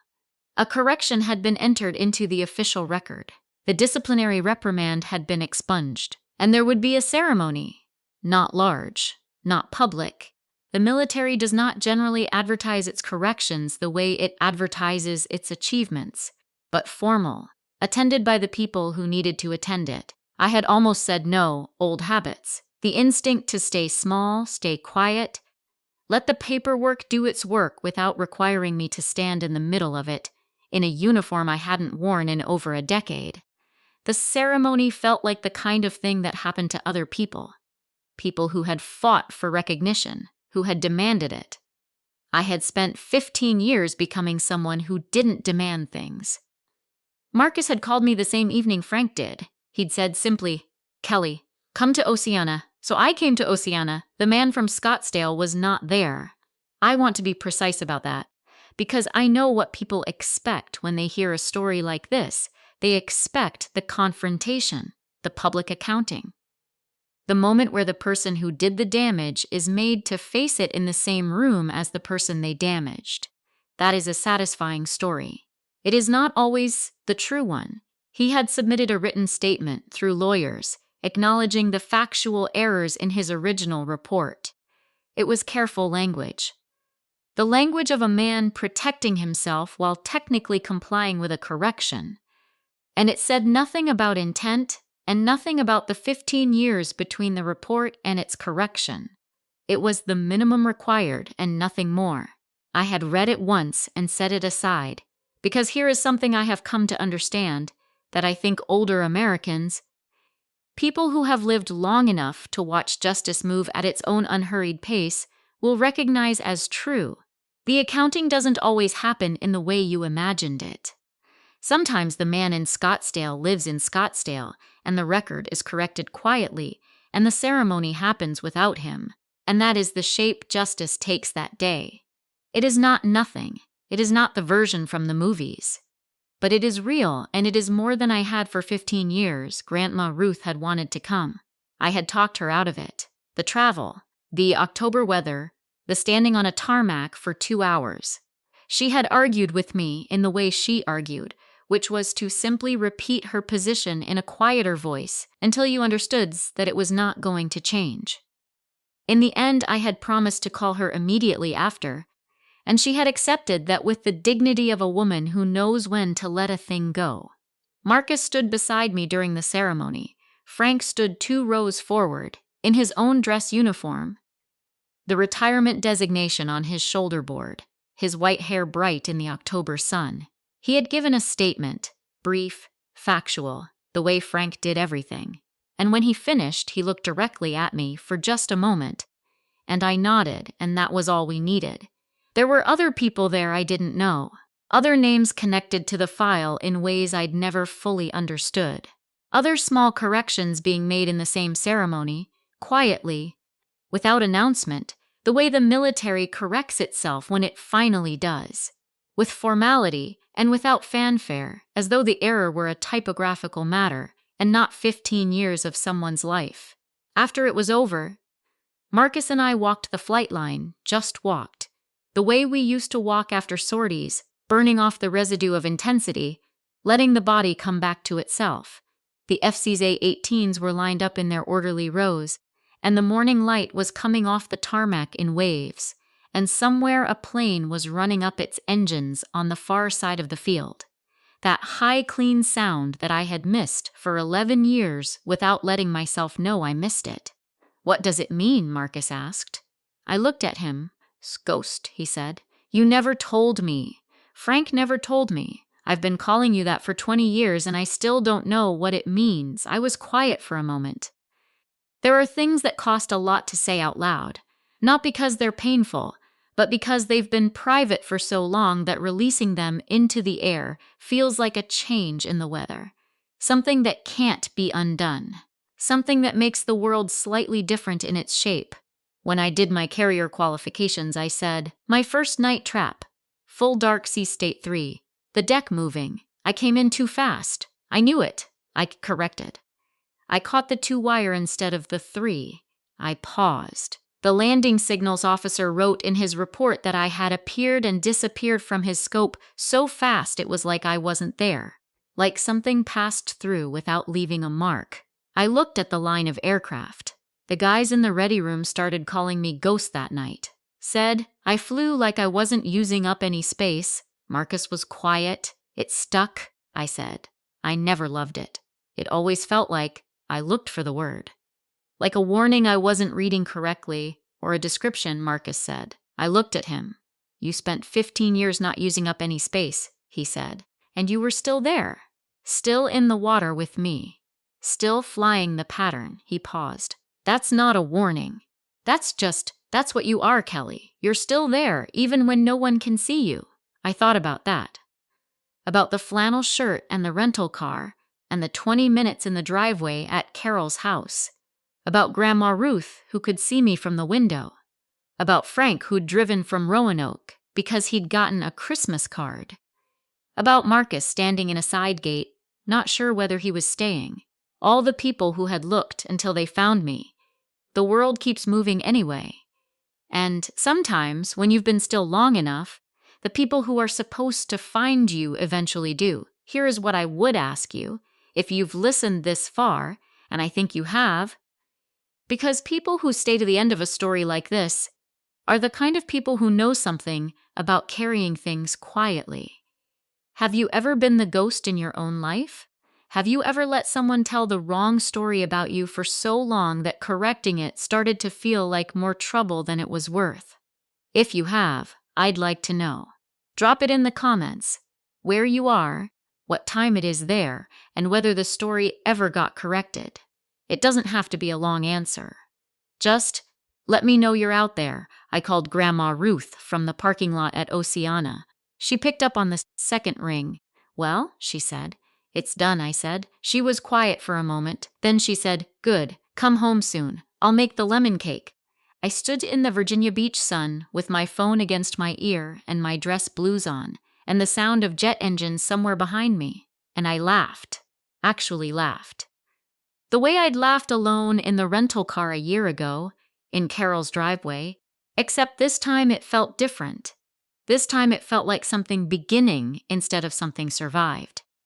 A correction had been entered into the official record. The disciplinary reprimand had been expunged, and there would be a ceremony. Not large, not public. The military does not generally advertise its corrections the way it advertises its achievements, but formal, attended by the people who needed to attend it. I had almost said no, old habits. The instinct to stay small, stay quiet, let the paperwork do its work without requiring me to stand in the middle of it, in a uniform I hadn't worn in over a decade. The ceremony felt like the kind of thing that happened to other people. People who had fought for recognition, who had demanded it. I had spent 15 years becoming someone who didn't demand things. Marcus had called me the same evening Frank did. He'd said simply, "Kelly, come to Oceana." So I came to Oceana. The man from Scottsdale was not there. I want to be precise about that, because I know what people expect when they hear a story like this. They expect the confrontation, the public accounting. The moment where the person who did the damage is made to face it in the same room as the person they damaged. That is a satisfying story. It is not always the true one. He had submitted a written statement through lawyers, acknowledging the factual errors in his original report. It was careful language. The language of a man protecting himself while technically complying with a correction. And it said nothing about intent and nothing about the 15 years between the report and its correction. It was the minimum required and nothing more. I had read it once and set it aside. Because here is something I have come to understand that I think older Americans, people who have lived long enough to watch justice move at its own unhurried pace, will recognize as true. The accounting doesn't always happen in the way you imagined it. Sometimes the man in Scottsdale lives in Scottsdale, and the record is corrected quietly, and the ceremony happens without him, and that is the shape justice takes that day. It is not nothing. It is not the version from the movies. But it is real, and it is more than I had for 15 years. Grandma Ruth had wanted to come. I had talked her out of it. The travel, the October weather, the standing on a tarmac for 2 hours. She had argued with me in the way she argued, which was to simply repeat her position in a quieter voice until you understood that it was not going to change. In the end, I had promised to call her immediately after, and she had accepted that with the dignity of a woman who knows when to let a thing go. Marcus stood beside me during the ceremony. Frank stood 2 rows forward, in his own dress uniform, the retirement designation on his shoulder board, his white hair bright in the October sun. He had given a statement, brief, factual, the way Frank did everything. And when he finished, he looked directly at me for just a moment, and I nodded, and that was all we needed. There were other people there I didn't know, other names connected to the file in ways I'd never fully understood, other small corrections being made in the same ceremony, quietly, without announcement, the way the military corrects itself when it finally does, with formality and without fanfare, as though the error were a typographical matter and not 15 years of someone's life. After it was over, Marcus and I walked the flight line, just walked, the way we used to walk after sorties, burning off the residue of intensity, letting the body come back to itself. The FC's A-18s were lined up in their orderly rows, and the morning light was coming off the tarmac in waves, and somewhere a plane was running up its engines on the far side of the field. That high, clean sound that I had missed for 11 years without letting myself know I missed it. "What does it mean?" Marcus asked. I looked at him. "Ghost," he said. "You never told me. Frank never told me. I've been calling you that for 20 years and I still don't know what it means." I was quiet for a moment. There are things that cost a lot to say out loud, not because they're painful, but because they've been private for so long that releasing them into the air feels like a change in the weather. Something that can't be undone. Something that makes the world slightly different in its shape. When I did my carrier qualifications, I said, "My first night trap. Full dark sea state 3. The deck moving. I came in too fast. I knew it." I corrected. I caught the 2 wire instead of the 3. I paused. The landing signals officer wrote in his report that I had appeared and disappeared from his scope so fast it was like I wasn't there. Like something passed through without leaving a mark. I looked at the line of aircraft. The guys in the ready room started calling me Ghost that night. Said, I flew like I wasn't using up any space. Marcus was quiet. It stuck. I said, I never loved it. It always felt like I looked for the word. Like a warning I wasn't reading correctly, or a description, Marcus said. I looked at him. You spent 15 years not using up any space, he said, and you were still there. Still in the water with me. Still flying the pattern, he paused. That's not a warning. That's what you are, Kelly. You're still there, even when no one can see you. I thought about that. About the flannel shirt and the rental car, and the 20 minutes in the driveway at Carol's house. About Grandma Ruth, who could see me from the window. About Frank, who'd driven from Roanoke because he'd gotten a Christmas card. About Marcus standing in a side gate, not sure whether he was staying. All the people who had looked until they found me. The world keeps moving anyway. And sometimes, when you've been still long enough, the people who are supposed to find you eventually do. Here is what I would ask you, if you've listened this far, and I think you have, because people who stay to the end of a story like this are the kind of people who know something about carrying things quietly. Have you ever been the ghost in your own life? Have you ever let someone tell the wrong story about you for so long that correcting it started to feel like more trouble than it was worth? If you have, I'd like to know. Drop it in the comments. where you are, what time it is there, and whether the story ever got corrected. It doesn't have to be a long answer. Just, let me know you're out there, I called Grandma Ruth from the parking lot at Oceana. She picked up on the second ring. Well, she said. It's done, I said. She was quiet for a moment. Then she said, good, come home soon. I'll make the lemon cake. I stood in the Virginia Beach sun with my phone against my ear and my dress blues on, and the sound of jet engines somewhere behind me. And I laughed. Actually laughed. The way I'd laughed alone in the rental car a year ago, in Carol's driveway, except this time it felt different. This time it felt like something beginning instead of something survived.